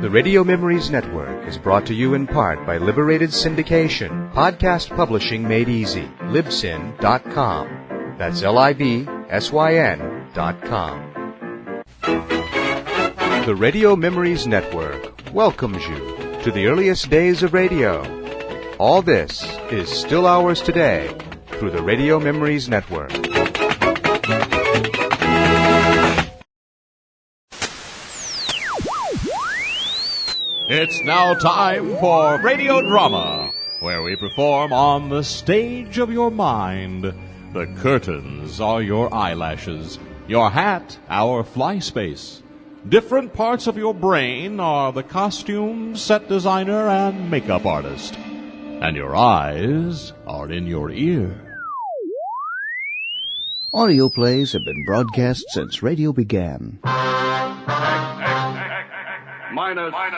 The Radio Memories Network is brought to you in part by Liberated Syndication, podcast publishing made easy, libsyn.com. That's libsyn.com. The Radio Memories Network welcomes you to the earliest days of radio. All this is still ours today through the Radio Memories Network. It's now time for radio drama, where we perform on the stage of your mind. The curtains are your eyelashes, your hat our fly space. Different parts of your brain are the costume, set designer, and makeup artist. And your eyes are in your ear. Audio plays have been broadcast since radio began. Minus 1.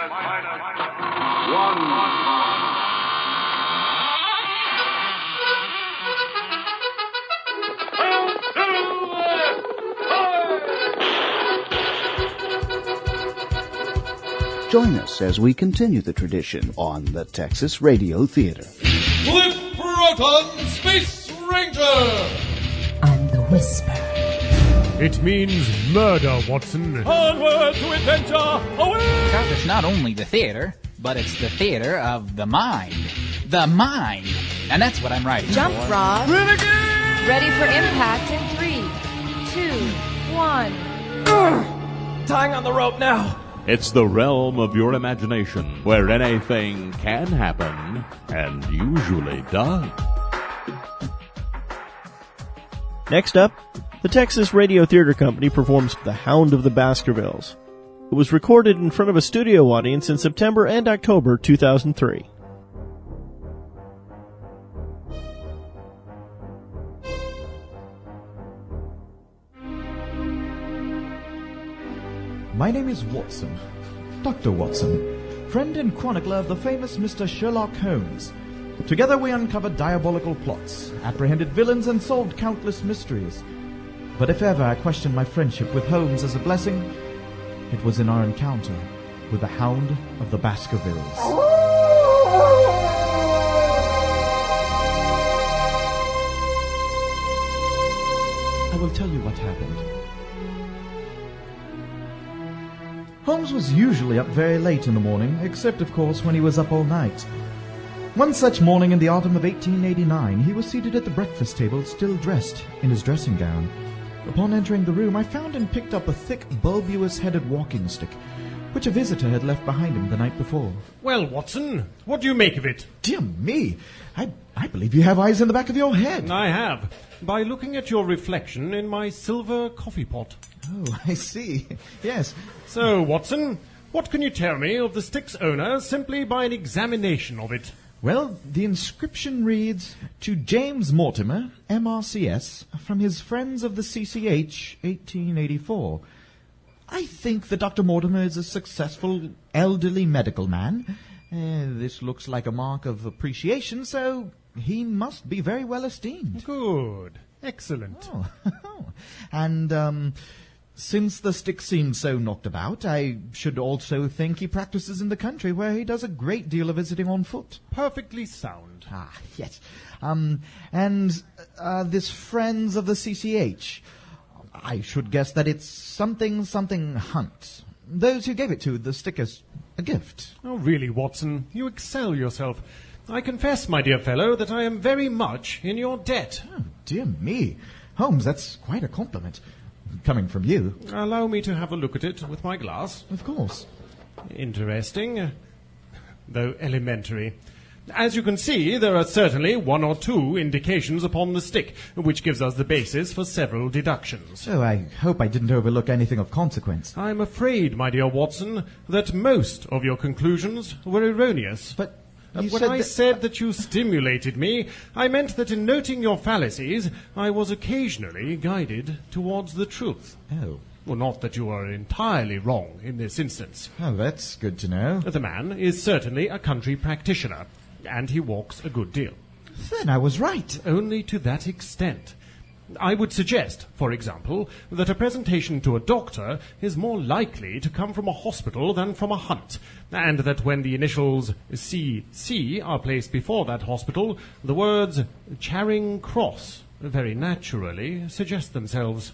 Join us as we continue the tradition on the Texas Radio Theater. Cliff Proton, Space Ranger! I'm the Whisper. It means murder, Watson. Onward to adventure, away! Because it's not only the theater, but it's the theater of the mind. The mind! And that's what I'm writing. Jump, for. Rob. Renegade! Ready for impact in 3, 2, 1. Tying on the rope now. It's the realm of your imagination, where anything can happen, and usually does. Next up, the Texas Radio Theater Company performs The Hound of the Baskervilles. It was recorded in front of a studio audience in September and October 2003. My name is Watson, Dr. Watson, friend and chronicler of the famous Mr. Sherlock Holmes. Together we uncovered diabolical plots, apprehended villains, and solved countless mysteries. But if ever I questioned my friendship with Holmes as a blessing, it was in our encounter with the Hound of the Baskervilles. I will tell you what happened. Holmes was usually up very late in the morning, except, of course, when he was up all night. One such morning in the autumn of 1889, he was seated at the breakfast table, still dressed in his dressing gown. Upon entering the room, I found and picked up a thick, bulbous-headed walking stick, which a visitor had left behind him the night before. Well, Watson, what do you make of it? Dear me, I believe you have eyes in the back of your head. I have, by looking at your reflection in my silver coffee pot. Oh, I see. Yes. So, Watson, what can you tell me of the stick's owner simply by an examination of it? Well, the inscription reads, "To James Mortimer, MRCS, from his friends of the CCH, 1884. I think that Dr. Mortimer is a successful elderly medical man. This looks like a mark of appreciation, so he must be very well esteemed." Good. Excellent. Oh. And, since the stick seems so knocked about, I should also think he practices in the country, where he does a great deal of visiting on foot. Perfectly sound. Ah, yes. This friends of the CCH. I should guess that it's something Hunt. Those who gave it to the stick as a gift. Oh, really, Watson, you excel yourself. I confess, my dear fellow, that I am very much in your debt. Oh, dear me. Holmes, that's quite a compliment. Coming from you. Allow me to have a look at it with my glass. Of course. Interesting, though elementary. As you can see, there are certainly one or two indications upon the stick, which gives us the basis for several deductions. So I hope I didn't overlook anything of consequence. I'm afraid, my dear Watson, that most of your conclusions were erroneous. But when I said that you stimulated me, I meant that in noting your fallacies, I was occasionally guided towards the truth. Oh. Well, not that you are entirely wrong in this instance. Oh, that's good to know. The man is certainly a country practitioner, and he walks a good deal. Then I was right. Only to that extent. I would suggest, for example, that a presentation to a doctor is more likely to come from a hospital than from a hunt, and that when the initials CC are placed before that hospital, the words Charing Cross very naturally suggest themselves.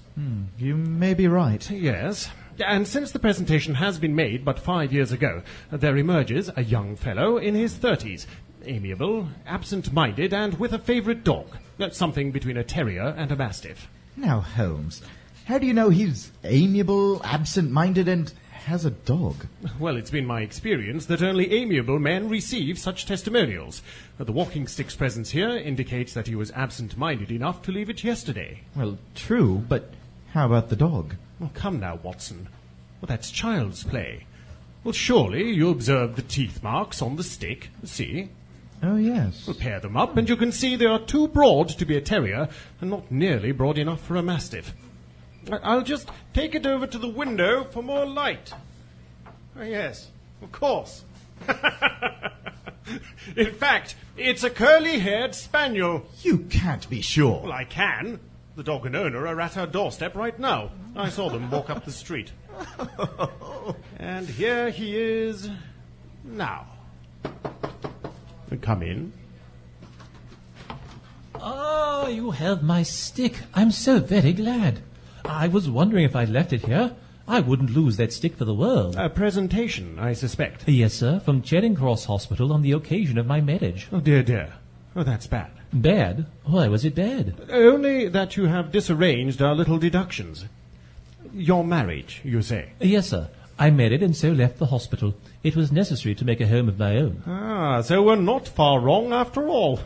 You may be right. Yes. And since the presentation has been made but 5 years ago, there emerges a young fellow in his 30s, amiable, absent-minded, and with a favourite dog. Something between a terrier and a mastiff. Now, Holmes, how do you know he's amiable, absent-minded, and has a dog? Well, it's been my experience that only amiable men receive such testimonials. The walking stick's presence here indicates that he was absent-minded enough to leave it yesterday. Well, true, but how about the dog? Oh, come now, Watson. Well, that's child's play. Well, surely you observed the teeth marks on the stick. See? Oh, yes. Well, pair them up, and you can see they are too broad to be a terrier, and not nearly broad enough for a mastiff. I'll just take it over to the window for more light. Oh, yes, of course. In fact, it's a curly-haired spaniel. You can't be sure. Well, I can. The dog and owner are at our doorstep right now. I saw them walk up the street. And here he is now. Come in. Ah, you have my stick. I'm so very glad. I was wondering if I'd left it here. I wouldn't lose that stick for the world. A presentation, I suspect. Yes, sir, from Charing Cross Hospital on the occasion of my marriage. Oh, dear, dear. Oh, that's bad. Bad? Why was it bad? Only that you have disarranged our little deductions. Your marriage, you say? Yes, sir. I married and so left the hospital. It was necessary to make a home of my own. Ah, so we're not far wrong after all.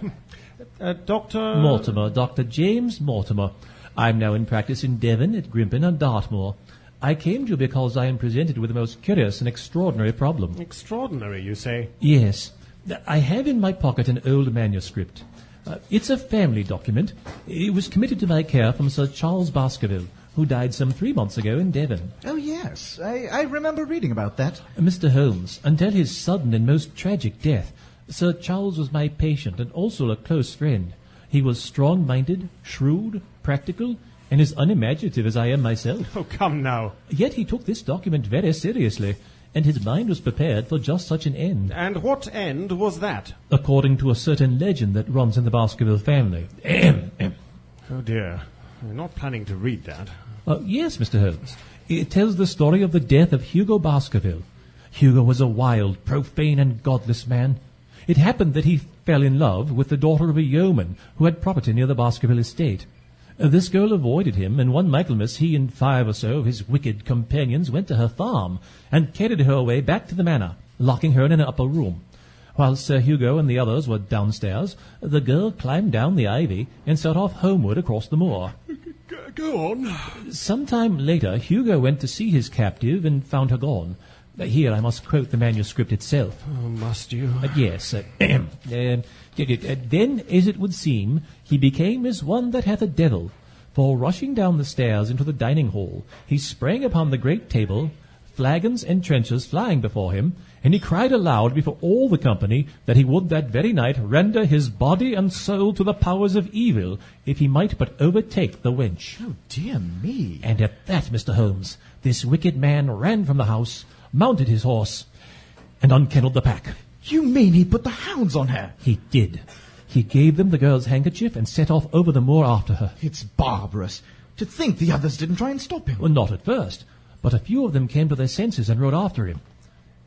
Dr. Mortimer, Dr. James Mortimer. I'm now in practice in Devon, at Grimpen and Dartmoor. I came to you because I am presented with a most curious and extraordinary problem. Extraordinary, you say? Yes. I have in my pocket an old manuscript. It's a family document. It was committed to my care from Sir Charles Baskerville, who died some 3 months ago in Devon. Oh, yes. I remember reading about that. Mr. Holmes, until his sudden and most tragic death, Sir Charles was my patient and also a close friend. He was strong-minded, shrewd, practical, and as unimaginative as I am myself. Oh, come now. Yet he took this document very seriously, and his mind was prepared for just such an end. And what end was that? According to a certain legend that runs in the Baskerville family. Oh, dear. We're not planning to read that. Yes, Mr. Holmes. It tells the story of the death of Hugo Baskerville. Hugo was a wild, profane, and godless man. It happened that he fell in love with the daughter of a yeoman who had property near the Baskerville estate. This girl avoided him, and one Michaelmas he and 5 or so of his wicked companions went to her farm and carried her away back to the manor, locking her in an upper room. While Sir Hugo and the others were downstairs, the girl climbed down the ivy and set off homeward across the moor. Go on. Sometime later, Hugo went to see his captive and found her gone. Here, I must quote the manuscript itself. Oh, must you? Yes. Then, as it would seem, he became as one that hath a devil. For rushing down the stairs into the dining hall, he sprang upon the great table, flagons and trenchers flying before him, and he cried aloud before all the company that he would that very night render his body and soul to the powers of evil, if he might but overtake the wench. Oh, dear me. And at that, Mr. Holmes, this wicked man ran from the house, mounted his horse, and unkennelled the pack. You mean he put the hounds on her? He did. He gave them the girl's handkerchief and set off over the moor after her. It's barbarous. To think the others didn't try and stop him. Well, not at first, but a few of them came to their senses and rode after him.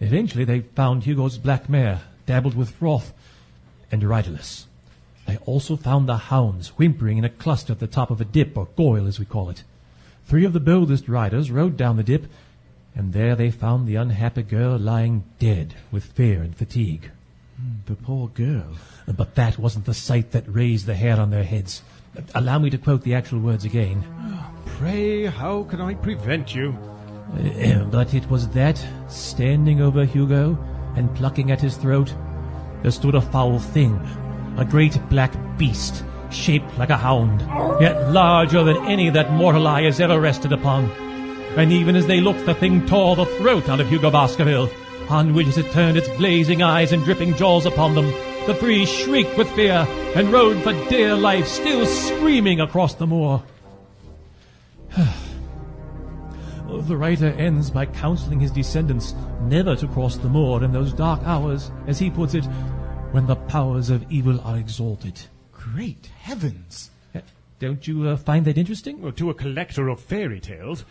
Eventually they found Hugo's black mare, dabbled with froth, and riderless. They also found the hounds whimpering in a cluster at the top of a dip, or goyle as we call it. 3 of the boldest riders rode down the dip, and there they found the unhappy girl lying dead with fear and fatigue. The poor girl. But that wasn't the sight that raised the hair on their heads. Allow me to quote the actual words again. Pray, how can I prevent you? But it was that, standing over Hugo and plucking at his throat, there stood a foul thing, a great black beast, shaped like a hound, yet larger than any that mortal eye has ever rested upon. And even as they looked, the thing tore the throat out of Hugo Baskerville, on which as it turned its blazing eyes and dripping jaws upon them, the 3 shrieked with fear and rode for dear life, still screaming across the moor. The writer ends by counseling his descendants never to cross the moor in those dark hours, as he puts it, when the powers of evil are exalted. Great heavens! Don't you find that interesting? Well, to a collector of fairy tales,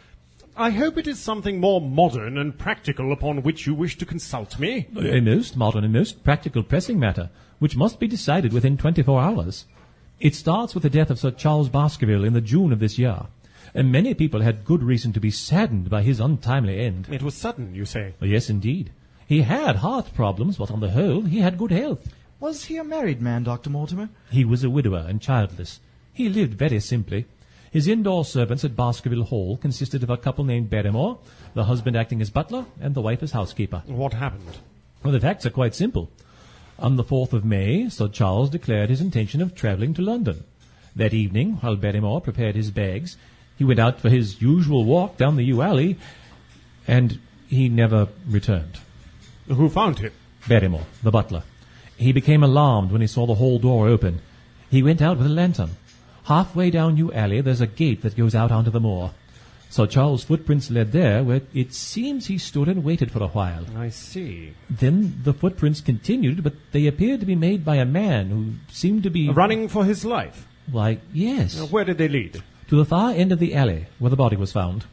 I hope it is something more modern and practical upon which you wish to consult me. A most modern and most practical pressing matter, which must be decided within 24 hours. It starts with the death of Sir Charles Baskerville in the June of this year, and many people had good reason to be saddened by his untimely end. It was sudden, you say? Yes, indeed. He had heart problems, but on the whole, he had good health. Was he a married man, Dr. Mortimer? He was a widower and childless. He lived very simply. His indoor servants at Baskerville Hall consisted of a couple named Barrymore, the husband acting as butler, and the wife as housekeeper. What happened? Well, the facts are quite simple. On the 4th of May, Sir Charles declared his intention of travelling to London. That evening, while Barrymore prepared his bags, he went out for his usual walk down the yew alley, and he never returned. Who found him? Barrymore, the butler. He became alarmed when he saw the hall door open. He went out with a lantern. Halfway down Yew Alley, there's a gate that goes out onto the moor. Sir Charles' footprints led there, where it seems he stood and waited for a while. I see. Then the footprints continued, but they appeared to be made by a man who seemed to be... Running for his life? Why, yes. Where did they lead? To the far end of the alley, where the body was found.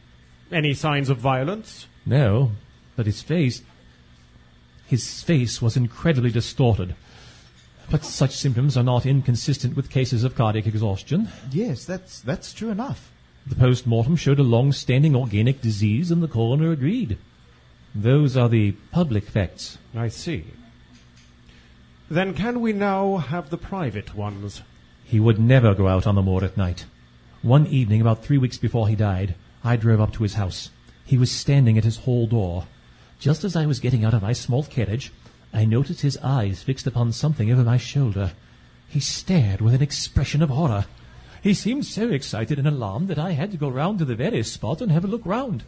Any signs of violence? No, but his face was incredibly distorted. But such symptoms are not inconsistent with cases of cardiac exhaustion. Yes, that's true enough. The post-mortem showed a long-standing organic disease, and the coroner agreed. Those are the public facts. I see. Then can we now have the private ones? He would never go out on the moor at night. One evening, about 3 weeks before he died, I drove up to his house. He was standing at his hall door. Just as I was getting out of my small carriage, I noticed his eyes fixed upon something over my shoulder. He stared with an expression of horror. He seemed so excited and alarmed that I had to go round to the very spot and have a look round.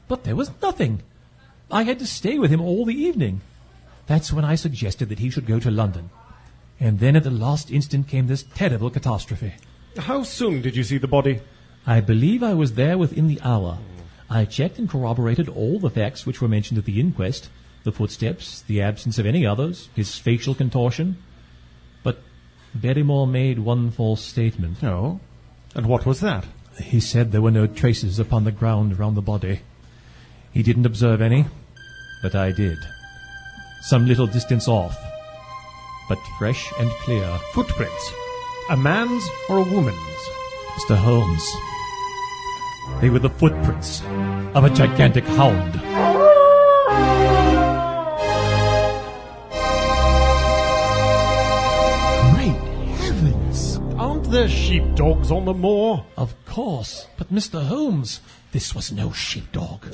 But there was nothing. I had to stay with him all the evening. That's when I suggested that he should go to London. And then at the last instant came this terrible catastrophe. How soon did you see the body? I believe I was there within the hour. I checked and corroborated all the facts which were mentioned at the inquest. The footsteps, the absence of any others, his facial contortion. But Barrymore made one false statement. Oh? And what was that? He said there were no traces upon the ground round the body. He didn't observe any, but I did. Some little distance off, but fresh and clear. Footprints? A man's or a woman's? Mr. Holmes, they were the footprints of a gigantic hound. Aren't there sheepdogs on the moor? Of course, but Mr. Holmes, this was no sheepdog.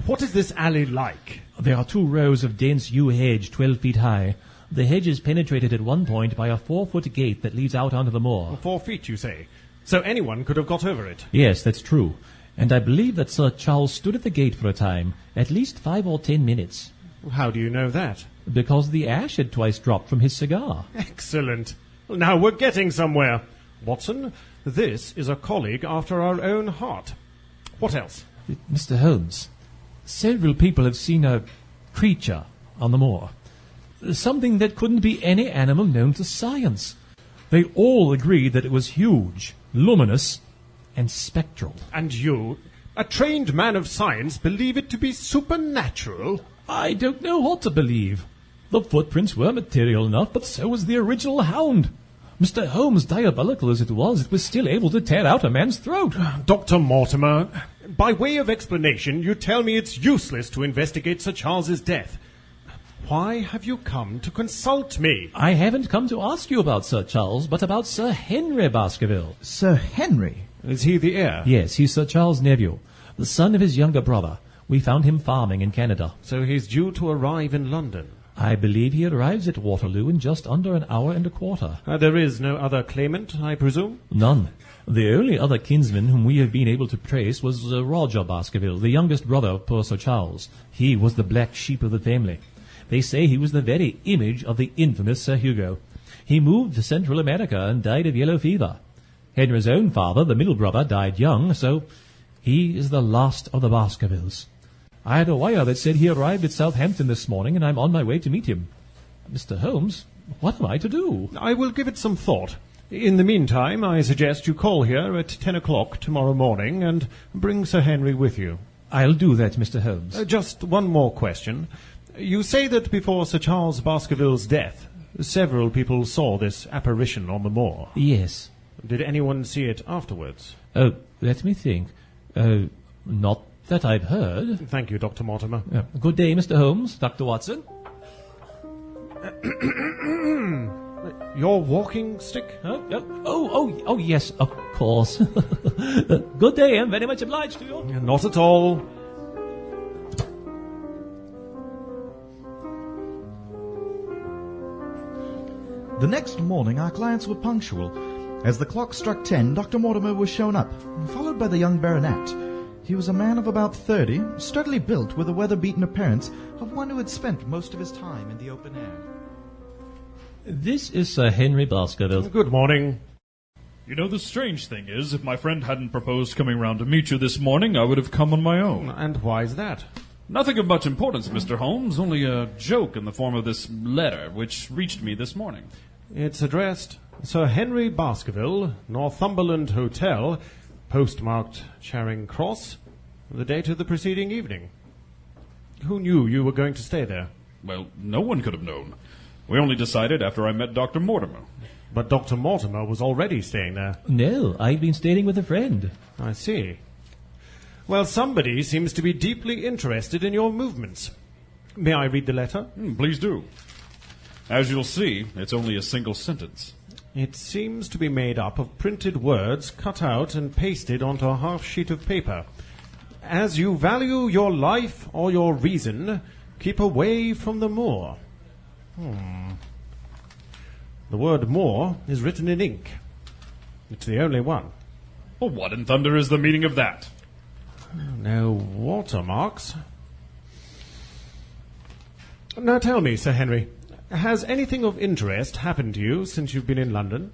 What is this alley like? There are 2 rows of dense yew hedge 12 feet high. The hedge is penetrated at one point by a 4-foot gate that leads out onto the moor. 4 feet, you say? So anyone could have got over it? Yes, that's true. And I believe that Sir Charles stood at the gate for a time, at least 5 or 10 minutes. How do you know that? Because the ash had twice dropped from his cigar. Excellent. Now we're getting somewhere. Watson, this is a colleague after our own heart. What else? Mr. Holmes, several people have seen a creature on the moor. Something that couldn't be any animal known to science. They all agreed that it was huge, luminous, and spectral. And you, a trained man of science, believe it to be supernatural? I don't know what to believe. The footprints were material enough, but so was the original hound. Mr. Holmes, diabolical as it was still able to tear out a man's throat. Dr. Mortimer, by way of explanation, you tell me it's useless to investigate Sir Charles's death. Why have you come to consult me? I haven't come to ask you about Sir Charles, but about Sir Henry Baskerville. Sir Henry? Is he the heir? Yes, he's Sir Charles' nephew, the son of his younger brother. We found him farming in Canada. So he's due to arrive in London? I believe he arrives at Waterloo in just under an hour and a quarter. There is no other claimant, I presume? None. The only other kinsman whom we have been able to trace was Roger Baskerville, the youngest brother of poor Sir Charles. He was the black sheep of the family. They say he was the very image of the infamous Sir Hugo. He moved to Central America and died of yellow fever. Henry's own father, the middle brother, died young, so He is the last of the Baskervilles. I had a wire that said he arrived at Southampton this morning, and I'm on my way to meet him. Mr. Holmes, what am I to do? I will give it some thought. In the meantime, I suggest you call here at 10 o'clock tomorrow morning and bring Sir Henry with you. I'll do that, Mr. Holmes. Just one more question. You say that before Sir Charles Baskerville's death, several people saw this apparition on the moor. Yes. Did anyone see it afterwards? Oh, let me think. Not that I've heard. Thank you, Dr. Mortimer. Good day, Mr. Holmes. Dr. Watson. Your walking stick? Oh, yes, of course. Good day, I'm very much obliged to you. Not at all. The next morning our clients were punctual. As the clock struck 10, Dr. Mortimer was shown up, followed by the young baronet. He was a man of about 30, sturdily built with a weather-beaten appearance of one who had spent most of his time in the open air. This is Sir Henry Baskerville. Good morning. You know, the strange thing is, if my friend hadn't proposed coming round to meet you this morning, I would have come on my own. And why is that? Nothing of much importance, Mr. Holmes, only a joke in the form of this letter, which reached me this morning. It's addressed Sir Henry Baskerville, Northumberland Hotel, postmarked Charing Cross, the date of the preceding evening. Who knew you were going to stay there? Well, no one could have known. We only decided after I met Dr. Mortimer. But Dr. Mortimer was already staying there. No, I've been staying with a friend. I see. Well, somebody seems to be deeply interested in your movements. May I read the letter? Please do. As you'll see, it's only a single sentence. It seems to be made up of printed words cut out and pasted onto a half sheet of paper. As you value your life or your reason, keep away from the moor. The word moor is written in ink. It's the only one. Well, what in thunder is the meaning of that? No watermarks. Now tell me, Sir Henry, has anything of interest happened to you since you've been in London?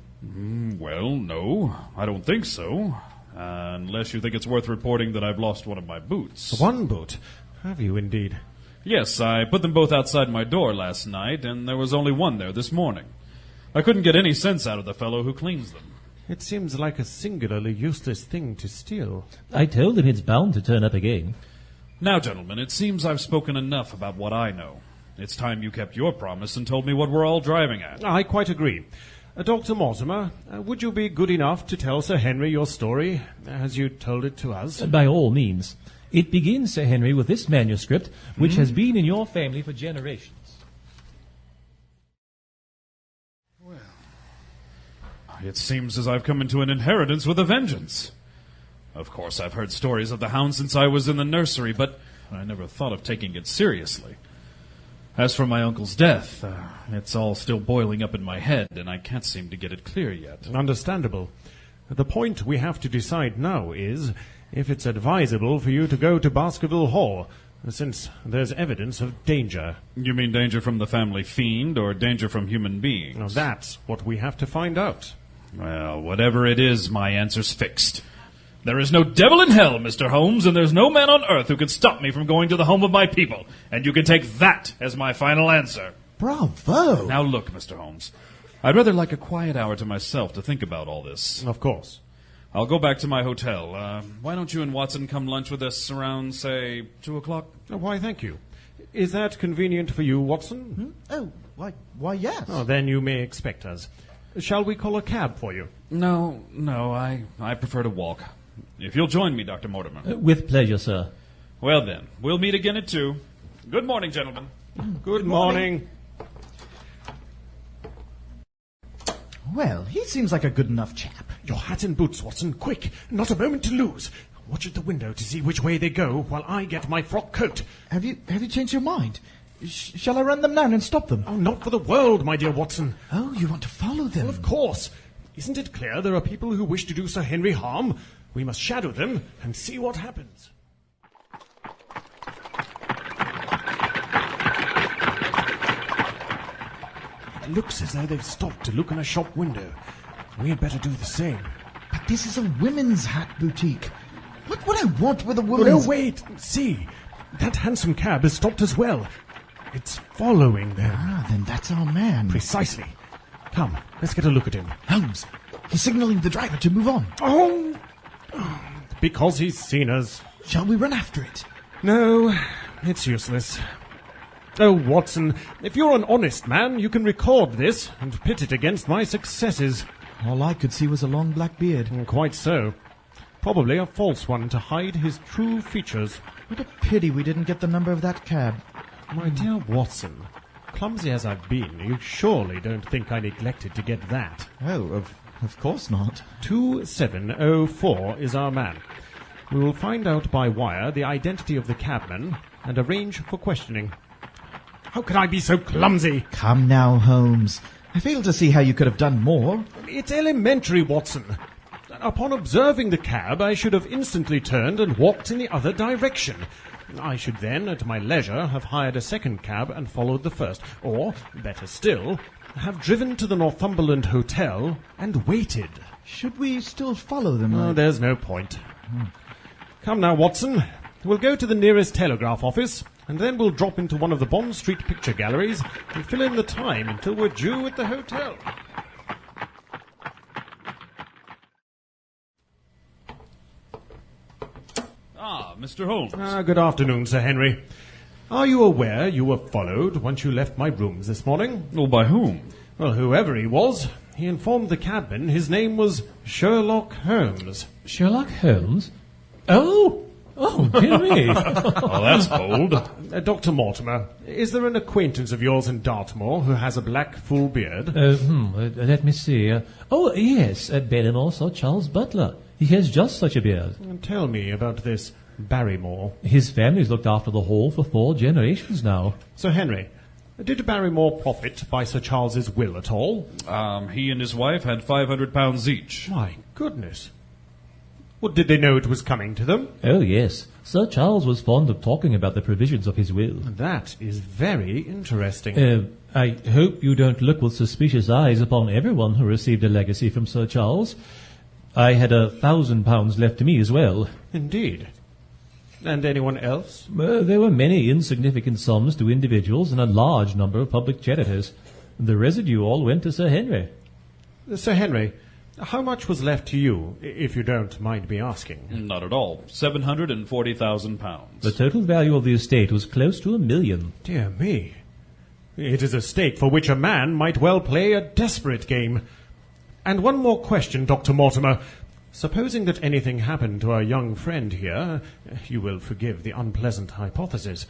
Well, no, I don't think so. Unless you think it's worth reporting that I've lost one of my boots. One boot? Have you indeed? Yes, I put them both outside my door last night, and there was only one there this morning. I couldn't get any sense out of the fellow who cleans them. It seems like a singularly useless thing to steal. I told him it's bound to turn up again. Now, gentlemen, it seems I've spoken enough about what I know. It's time you kept your promise and told me what we're all driving at. I quite agree. Dr. Mortimer, would you be good enough to tell Sir Henry your story, as you told it to us? By all means. It begins, Sir Henry, with this manuscript, which has been in your family for generations. Well, it seems as I've come into an inheritance with a vengeance. Of course, I've heard stories of the Hound since I was in the nursery, but I never thought of taking it seriously. As for my uncle's death, it's all still boiling up in my head, and I can't seem to get it clear yet. Understandable. The point we have to decide now is if it's advisable for you to go to Baskerville Hall, since there's evidence of danger. You mean danger from the family fiend, or danger from human beings? Now that's what we have to find out. Well, whatever it is, my answer's fixed. There is no devil in hell, Mr. Holmes, and there's no man on earth who can stop me from going to the home of my people. And you can take that as my final answer. Bravo! Now look, Mr. Holmes, I'd rather like a quiet hour to myself to think about all this. Of course. I'll go back to my hotel. Why don't you and Watson come lunch with us around, say, 2 o'clock? Why, thank you. Is that convenient for you, Watson? Oh, why, yes. Oh, then you may expect us. Shall we call a cab for you? No, I prefer to walk. If you'll join me, Dr. Mortimer. With pleasure, sir. Well, then, we'll meet again at 2. Good morning, gentlemen. Good morning. Well, he seems like a good enough chap. Your hat and boots, Watson, quick. Not a moment to lose. Watch at the window to see which way they go while I get my frock coat. Have you changed your mind? Shall I run them down and stop them? Oh, not for the world, my dear Watson. Oh, you want to follow them? Well, of course. Isn't it clear there are people who wish to do Sir Henry harm? We must shadow them and see what happens. It looks as though they've stopped to look in a shop window. We had better do the same. But this is a women's hat boutique. What I want with a woman... No, wait! See! That handsome cab has stopped as well. It's following them. Ah, then that's our man. Precisely. Come, let's get a look at him. Holmes, he's signaling the driver to move on. Oh! Because he's seen us. Shall we run after it? No, it's useless. Oh, Watson, if you're an honest man, you can record this and pit it against my successes. All I could see was a long black beard. Quite so. Probably a false one to hide his true features. What a pity we didn't get the number of that cab. My dear Watson, clumsy as I've been, you surely don't think I neglected to get that. Oh, of course not. 2704 is our man. We will find out by wire the identity of the cabman and arrange for questioning. How can I be so clumsy? Come now, Holmes. I fail to see how you could have done more. It's elementary, Watson. Upon observing the cab, I should have instantly turned and walked in the other direction. I should then, at my leisure, have hired a second cab and followed the first. Or, better still, have driven to the Northumberland Hotel and waited. Should we still follow them? Oh, there's no point. Come now, Watson. We'll go to the nearest telegraph office, and then we'll drop into one of the Bond Street picture galleries and fill in the time until we're due at the hotel. Ah, Mr. Holmes. Good afternoon, Sir Henry. Are you aware you were followed once you left my rooms this morning? Oh, by whom? Well, whoever he was, he informed the cabman his name was Sherlock Holmes. Sherlock Holmes? Oh, dear me. Oh, that's bold. Dr. Mortimer, is there an acquaintance of yours in Dartmoor who has a black full beard? Let me see. Yes, Baronor Sir Charles Butler. He has just such a beard. Tell me about this Barrymore. His family's looked after the Hall for 4 generations now. Sir Henry, did Barrymore profit by Sir Charles's will at all? He and his wife had £500 each. My goodness. Well, did they know it was coming to them? Oh, yes. Sir Charles was fond of talking about the provisions of his will. That is very interesting. I hope you don't look with suspicious eyes upon everyone who received a legacy from Sir Charles. I had £1,000 left to me as well. Indeed. And anyone else? There were many insignificant sums to individuals and a large number of public charities. The residue all went to Sir Henry. Sir Henry, how much was left to you, if you don't mind me asking? Not at all. £740,000. The total value of the estate was close to £1 million. Dear me. It is a stake for which a man might well play a desperate game. And one more question, Dr. Mortimer. Supposing that anything happened to our young friend here, you will forgive the unpleasant hypothesis,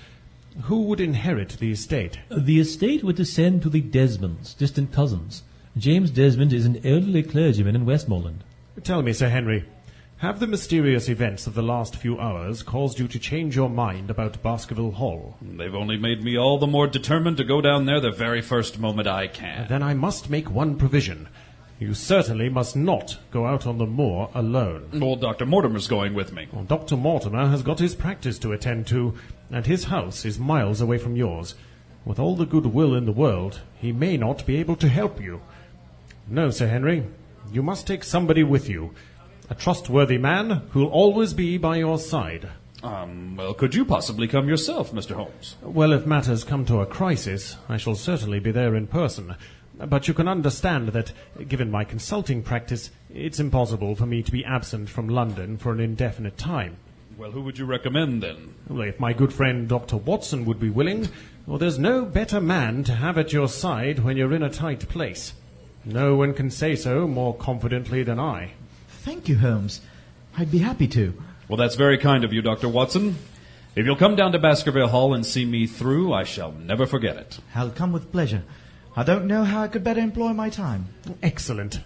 who would inherit the estate? The estate would descend to the Desmonds, distant cousins. James Desmond is an elderly clergyman in Westmoreland. Tell me, Sir Henry, have the mysterious events of the last few hours caused you to change your mind about Baskerville Hall? They've only made me all the more determined to go down there the very first moment I can. Then I must make one provision. You certainly must not go out on the moor alone. Well, Dr. Mortimer's going with me. Well, Dr. Mortimer has got his practice to attend to, and his house is miles away from yours. With all the good will in the world, he may not be able to help you. No, Sir Henry, you must take somebody with you. A trustworthy man who'll always be by your side. Well, could you possibly come yourself, Mr. Holmes? Well, if matters come to a crisis, I shall certainly be there in person. But you can understand that, given my consulting practice, it's impossible for me to be absent from London for an indefinite time. Well, who would you recommend, then? Well, if my good friend Dr. Watson would be willing, well, there's no better man to have at your side when you're in a tight place. No one can say so more confidently than I. Thank you, Holmes. I'd be happy to. Well, that's very kind of you, Dr. Watson. If you'll come down to Baskerville Hall and see me through, I shall never forget it. I'll come with pleasure. I don't know how I could better employ my time. Excellent.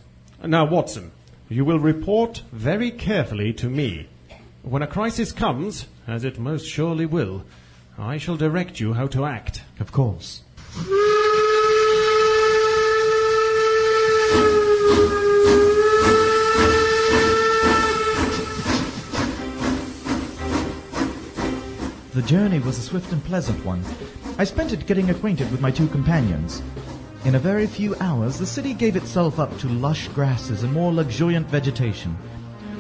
Now, Watson, you will report very carefully to me. When a crisis comes, as it most surely will, I shall direct you how to act. Of course. The journey was a swift and pleasant one. I spent it getting acquainted with my 2 companions. In a very few hours, the city gave itself up to lush grasses and more luxuriant vegetation.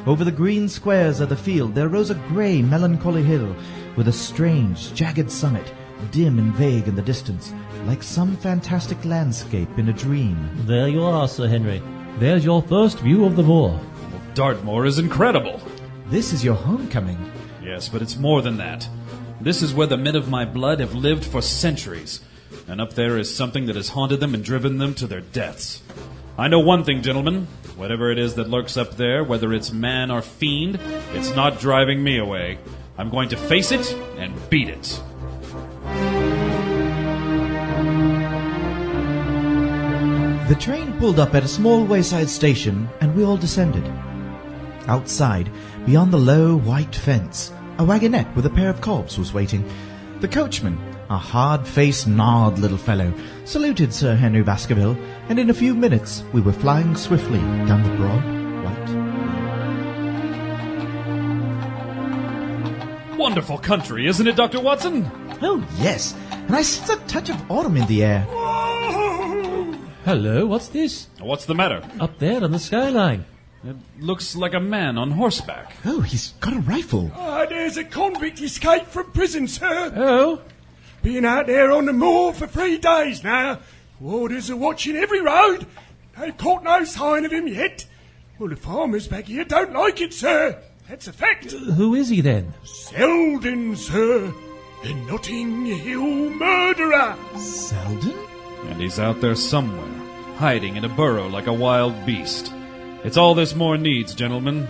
Over the green squares of the field there rose a grey, melancholy hill, with a strange, jagged summit, dim and vague in the distance, like some fantastic landscape in a dream. There you are, Sir Henry. There's your first view of the moor. Dartmoor is incredible. This is your homecoming. Yes, but it's more than that. This is where the men of my blood have lived for centuries. And up there is something that has haunted them and driven them to their deaths. I know one thing, gentlemen. Whatever it is that lurks up there, whether it's man or fiend, it's not driving me away. I'm going to face it and beat it. The train pulled up at a small wayside station, and we all descended. Outside, beyond the low white fence, a wagonette with a pair of cobs was waiting. The coachman, a hard-faced, gnarled little fellow, saluted Sir Henry Baskerville, and in a few minutes we were flying swiftly down the broad, white... Wonderful country, isn't it, Dr. Watson? Oh, yes, and I sense a touch of autumn in the air. Hello, what's this? What's the matter? Up there on the skyline. It looks like a man on horseback. Oh, he's got a rifle. There's a convict escaped from prison, sir. Oh? Been out there on the moor for 3 days now. Warders are watching every road. They've caught no sign of him yet. Well, the farmers back here don't like it, sir. That's a fact. Who is he, then? Selden, sir. The Notting Hill murderer. Selden? And he's out there somewhere, hiding in a burrow like a wild beast. It's all this moor needs, gentlemen.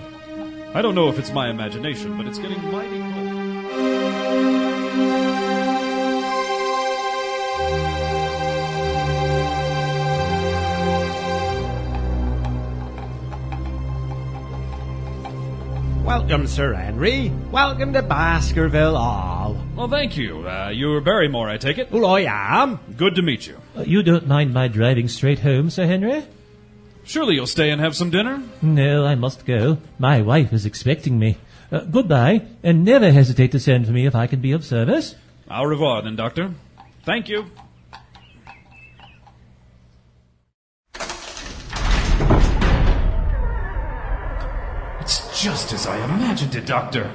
I don't know if it's my imagination, but it's getting mighty cold. Welcome, Sir Henry. Welcome to Baskerville Hall. Well, thank you. You're Barrymore, I take it? Well, I am. Good to meet you. You don't mind my driving straight home, Sir Henry? Surely you'll stay and have some dinner? No, I must go. My wife is expecting me. Goodbye, and never hesitate to send for me if I can be of service. Au revoir, then, Doctor. Thank you. It's just as I imagined it, Doctor.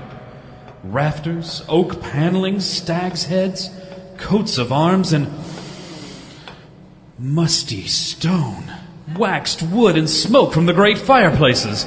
Rafters, oak panelings, stags' heads, coats of arms, and musty stone, waxed wood, and smoke from the great fireplaces.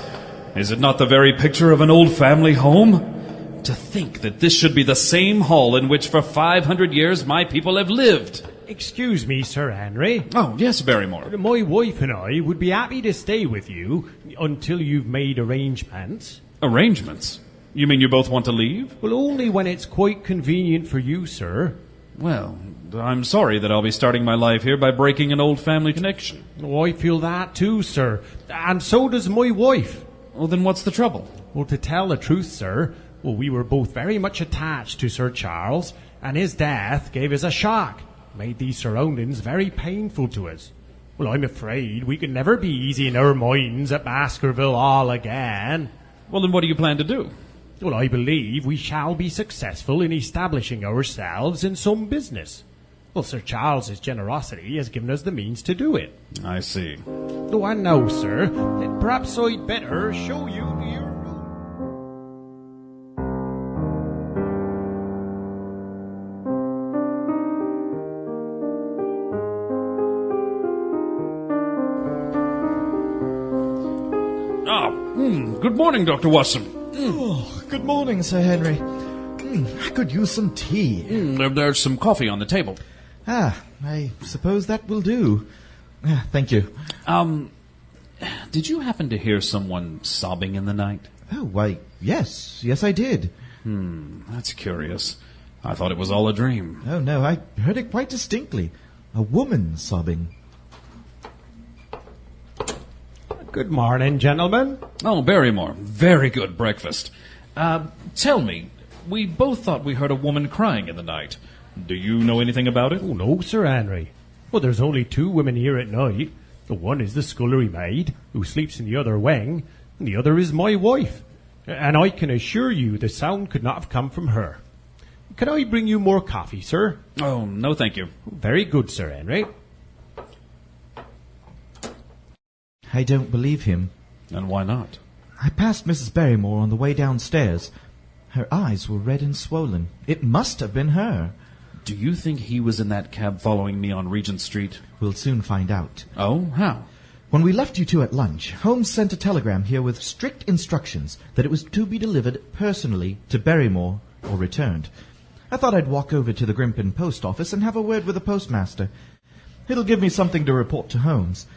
Is it not the very picture of an old family home? To think that this should be the same hall in which for 500 years my people have lived. Excuse me, Sir Henry. Oh, yes, Barrymore. My wife and I would be happy to stay with you until you've made arrangements. Arrangements? You mean you both want to leave? Well, only when it's quite convenient for you, sir. Well, I'm sorry that I'll be starting my life here by breaking an old family connection. Oh, I feel that too, sir. And so does my wife. Well, then what's the trouble? Well, to tell the truth, sir, we were both very much attached to Sir Charles, and his death gave us a shock. Made these surroundings very painful to us. Well, I'm afraid we can never be easy in our minds at Baskerville Hall again. Well, then what do you plan to do? Well, I believe we shall be successful in establishing ourselves in some business. Well, Sir Charles's generosity has given us the means to do it. I see. Oh, and now, sir, perhaps I'd better show you to your room. Good morning, Dr. Watson. Oh, good morning, Sir Henry. I could use some tea. There's some coffee on the table. I suppose that will do. Thank you. Did you happen to hear someone sobbing in the night? Oh, why, yes, I did. That's curious. I thought it was all a dream. Oh, no, I heard it quite distinctly. A woman sobbing. Good morning, gentlemen. Oh, Barrymore, very good breakfast. Tell me, we both thought we heard a woman crying in the night. Do you know anything about it? Oh, no, Sir Henry. Well, there's only 2 women here at night. The one is the scullery maid, who sleeps in the other wing, and the other is my wife. And I can assure you the sound could not have come from her. Can I bring you more coffee, sir? Oh, no, thank you. Very good, Sir Henry. I don't believe him. And why not? I passed Mrs. Barrymore on the way downstairs. Her eyes were red and swollen. It must have been her. Do you think he was in that cab following me on Regent Street? We'll soon find out. Oh, how? When we left you two at lunch, Holmes sent a telegram here with strict instructions that it was to be delivered personally to Barrymore or returned. I thought I'd walk over to the Grimpen post office and have a word with the postmaster. It'll give me something to report to Holmes.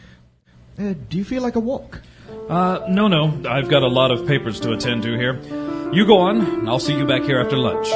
Do you feel like a walk? No. I've got a lot of papers to attend to here. You go on. I'll see you back here after lunch.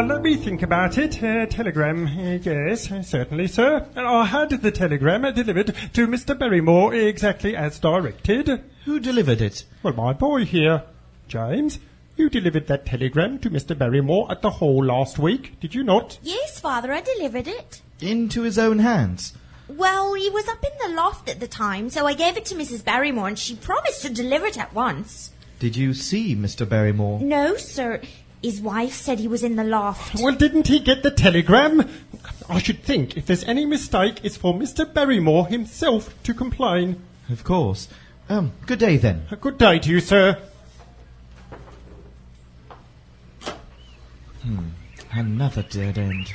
Let me think about it. Telegram. Yes, certainly, sir. I had the telegram delivered to Mr. Barrymore exactly as directed. Who delivered it? Well, my boy here. James, you delivered that telegram to Mr. Barrymore at the Hall last week, did you not? Yes, Father, I delivered it. Into his own hands? Well, he was up in the loft at the time, so I gave it to Mrs. Barrymore and she promised to deliver it at once. Did you see Mr. Barrymore? No, sir. His wife said he was in the loft. Well, didn't he get the telegram? I should think if there's any mistake, it's for Mr. Barrymore himself to complain. Of course. Good day, then. Good day to you, sir. Another dead end.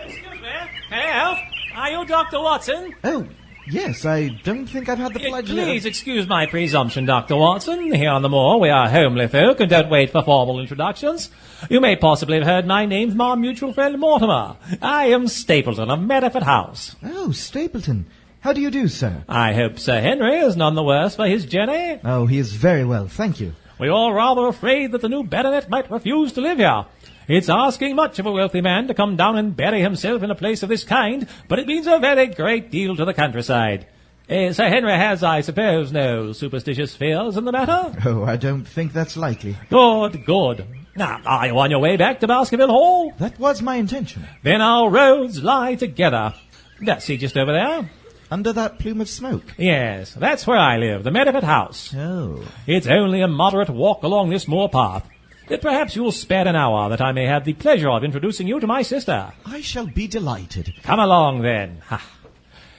Excuse me. Hello? Are you Dr. Watson? Oh, yes, I don't think I've had the pleasure. Please excuse my presumption, Dr. Watson. Here on the moor, we are homely folk and don't wait for formal introductions. You may possibly have heard my name from our mutual friend Mortimer. I am Stapleton of Merriford House. Oh, Stapleton. How do you do, sir? I hope Sir Henry is none the worse for his journey. Oh, he is very well, thank you. We are rather afraid that the new baronet might refuse to live here. It's asking much of a wealthy man to come down and bury himself in a place of this kind, but it means a very great deal to the countryside. Sir Henry has, I suppose, no superstitious fears in the matter? Oh, I don't think that's likely. Good. Now, are you on your way back to Baskerville Hall? That was my intention. Then our roads lie together. That's he just over there. Under that plume of smoke? Yes, that's where I live, the Merriford House. Oh. It's only a moderate walk along this moor path. Perhaps you'll spare an hour that I may have the pleasure of introducing you to my sister. I shall be delighted. Come along, then.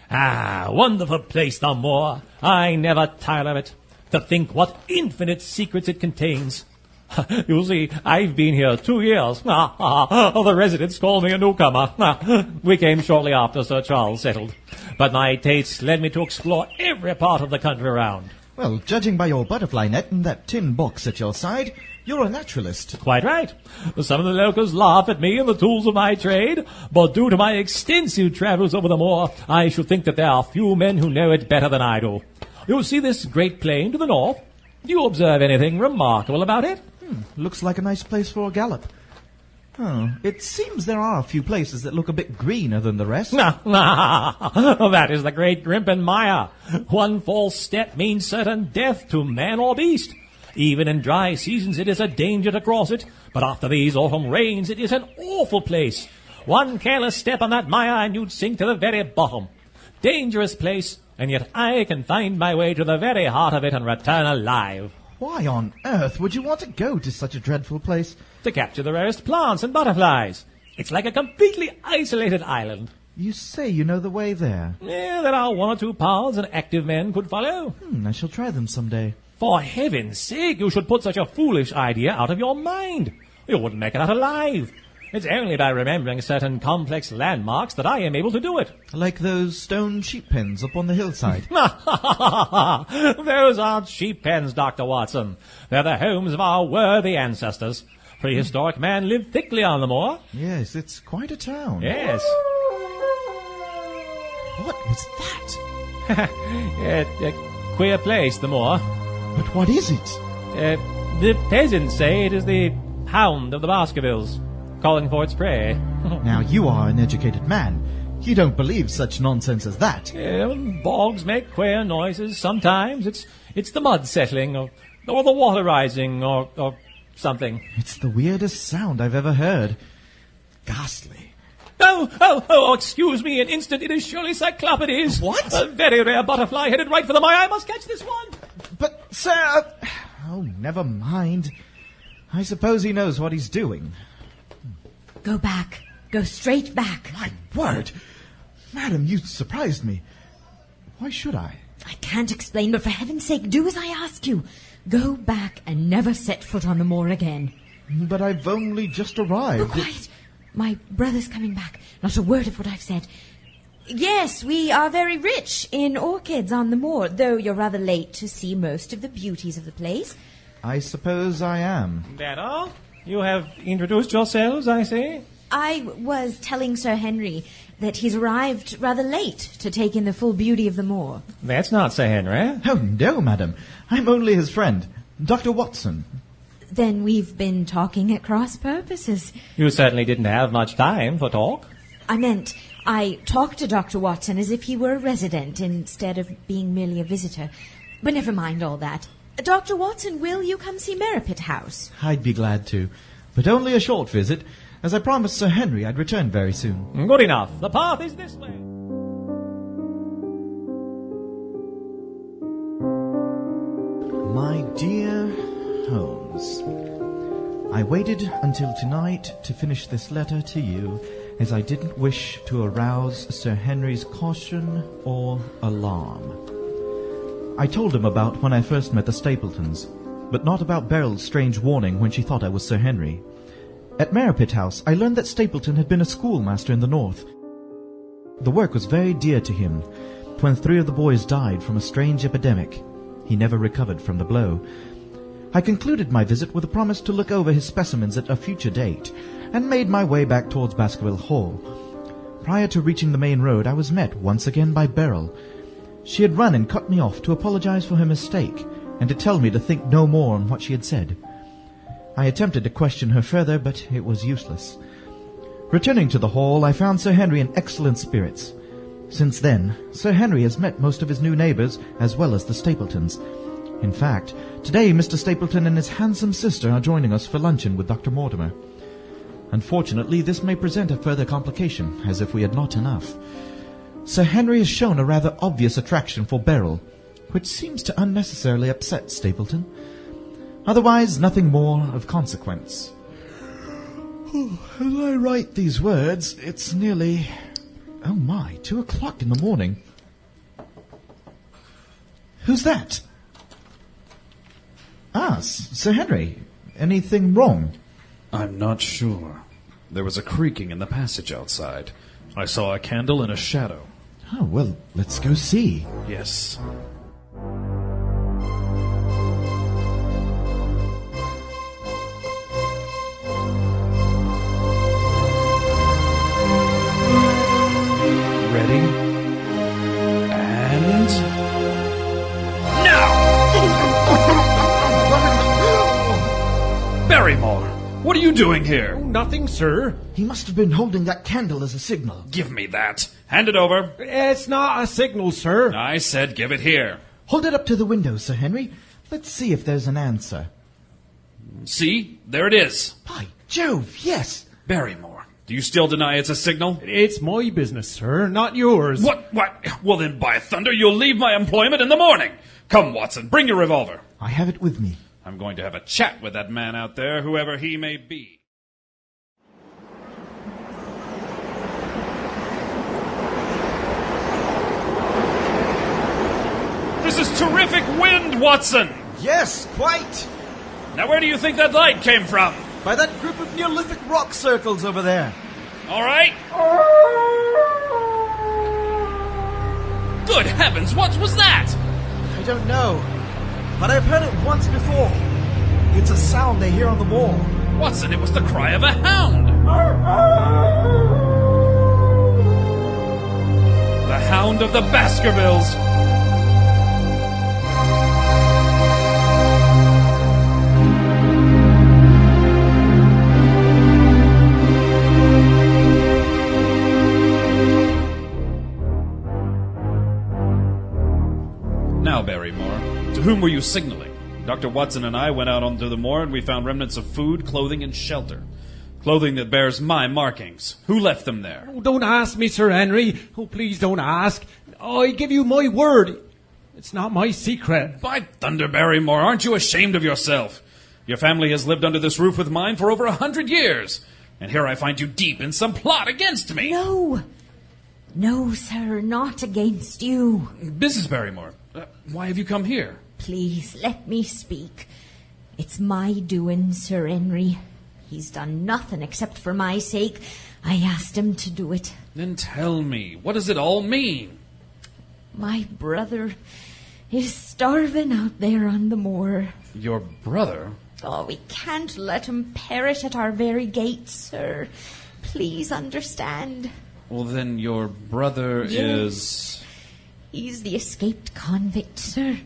Wonderful place, the moor. I never tire of it. To think what infinite secrets it contains. You see, I've been here 2 years. The residents call me a newcomer. We came shortly after Sir Charles settled. But my tastes led me to explore every part of the country around. Well, judging by your butterfly net and that tin box at your side, you're a naturalist. Quite right. Some of the locals laugh at me and the tools of my trade, but due to my extensive travels over the moor, I should think that there are few men who know it better than I do. You see this great plain to the north? Do you observe anything remarkable about it? Looks like a nice place for a gallop. Oh, it seems there are a few places that look a bit greener than the rest. That is the great Grimpen mire. One false step means certain death to man or beast. Even in dry seasons it is a danger to cross it, but after these autumn rains it is an awful place. One careless step on that mire and you'd sink to the very bottom. Dangerous place, and yet I can find my way to the very heart of it and return alive. Why on earth would you want to go to such a dreadful place? To capture the rarest plants and butterflies. It's like a completely isolated island. You say you know the way there? Yeah, there are 1 or 2 paths an active man could follow. I shall try them someday. For heaven's sake, you should put such a foolish idea out of your mind. You wouldn't make it out alive. It's only by remembering certain complex landmarks that I am able to do it. Like those stone sheep pens up on the hillside. Those aren't sheep pens, Dr. Watson. They're the homes of our worthy ancestors. Prehistoric man lived thickly on the moor. Yes, it's quite a town. Yes. What was that? A queer place, the moor. But what is it? The peasants say it is the Hound of the Baskervilles, calling for its prey. Now, you are an educated man. You don't believe such nonsense as that. Bogs make queer noises sometimes. It's the mud settling, or the water rising, or something. It's the weirdest sound I've ever heard. Ghastly. Oh, excuse me an instant. It is surely Cyclopides. What? A very rare butterfly headed right for the mire. I must catch this one. But, sir... Oh, never mind. I suppose he knows what he's doing. Go back. Go straight back. My word! Madam, you surprised me. Why should I? I can't explain, but for heaven's sake, do as I ask you. Go back and never set foot on the moor again. But I've only just arrived. Oh, quiet. My brother's coming back. Not a word of what I've said. Yes, we are very rich in orchids on the moor, though you're rather late to see most of the beauties of the place. I suppose I am. That all? You have introduced yourselves, I see? I was telling Sir Henry that he's arrived rather late to take in the full beauty of the moor. That's not Sir Henry. Oh, no, madam. I'm only his friend, Dr. Watson. Then we've been talking at cross purposes. You certainly didn't have much time for talk. I meant I talked to Dr. Watson as if he were a resident instead of being merely a visitor. But never mind all that. Dr. Watson, will you come see Merripit House? I'd be glad to, but only a short visit, as I promised Sir Henry I'd return very soon. Good enough. The path is this way. My dear Holmes, I waited until tonight to finish this letter to you, as I didn't wish to arouse Sir Henry's caution or alarm. I told him about when I first met the Stapletons, but not about Beryl's strange warning when she thought I was Sir Henry. At Merripit House, I learned that Stapleton had been a schoolmaster in the north. The work was very dear to him. When 3 of the boys died from a strange epidemic, he never recovered from the blow. I concluded my visit with a promise to look over his specimens at a future date, and made my way back towards Baskerville Hall. Prior to reaching the main road, I was met once again by Beryl. She had run and cut me off to apologize for her mistake, and to tell me to think no more on what she had said. I attempted to question her further, but it was useless. Returning to the hall, I found Sir Henry in excellent spirits. Since then, Sir Henry has met most of his new neighbours, as well as the Stapletons. In fact, today Mr. Stapleton and his handsome sister are joining us for luncheon with Dr. Mortimer. Unfortunately, this may present a further complication, as if we had not enough. Sir Henry has shown a rather obvious attraction for Beryl, which seems to unnecessarily upset Stapleton. Otherwise, nothing more of consequence. As I write these words, it's nearly... 2 o'clock in the morning. Who's that? Sir Henry. Anything wrong? I'm not sure. There was a creaking in the passage outside. I saw a candle in a shadow. Oh, well, let's go see. Yes. Ready? And... now! Barrymore! What are you doing here? Nothing, sir. He must have been holding that candle as a signal. Give me that. Hand it over. It's not a signal, sir. I said give it here. Hold it up to the window, Sir Henry. Let's see if there's an answer. See? There it is. By Jove, yes. Barrymore, do you still deny it's a signal? It's my business, sir, not yours. What? Well then, by thunder, you'll leave my employment in the morning. Come, Watson, bring your revolver. I have it with me. I'm going to have a chat with that man out there, whoever he may be. This is terrific wind, Watson! Yes, quite. Now where do you think that light came from? By that group of Neolithic rock circles over there. All right. Good heavens, what was that? I don't know, but I've heard it once before. It's a sound they hear on the moor. Watson, it was the cry of a hound. The Hound of the Baskervilles. Now, Barrymore, to whom were you signaling? Dr. Watson and I went out onto the moor and we found remnants of food, clothing, and shelter. Clothing that bears my markings. Who left them there? Oh, don't ask me, Sir Henry. Oh, please don't ask. I give you my word. It's not my secret. By thunder, Barrymore, aren't you ashamed of yourself? Your family has lived under this roof with mine for over 100 years. And here I find you deep in some plot against me. No. No, sir, not against you. Mrs. Barrymore, why have you come here? Please, let me speak. It's my doing, Sir Henry. He's done nothing except for my sake. I asked him to do it. Then tell me, what does it all mean? My brother is starving out there on the moor. Your brother? Oh, we can't let him perish at our very gate, sir. Please understand. Well, then your brother is... He's the escaped convict, sir.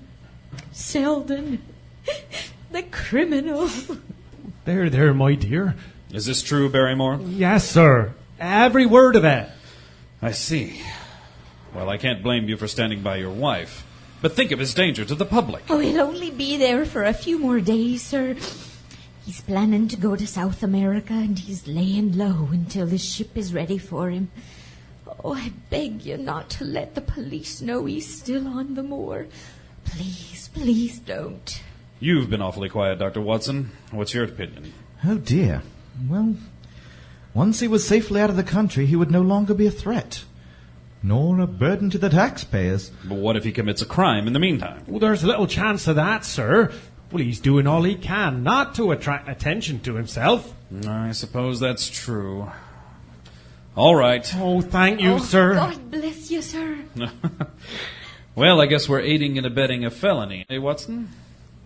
Selden. The criminal. There, my dear. Is this true, Barrymore? Yes, sir. Every word of it. I see. Well, I can't blame you for standing by your wife. But think of his danger to the public. Oh, he'll only be there for a few more days, sir. He's planning to go to South America, and he's laying low until the ship is ready for him. Oh, I beg you not to let the police know he's still on the moor. Please, please don't. You've been awfully quiet, Dr. Watson. What's your opinion? Oh, dear. Well, once he was safely out of the country, he would no longer be a threat. Nor a burden to the taxpayers. But what if he commits a crime in the meantime? Well, there's little chance of that, sir. Well, he's doing all he can not to attract attention to himself. I suppose that's true. All right. Oh, thank you, sir. God bless you, sir. Well, I guess we're aiding and abetting a felony. Hey, Watson?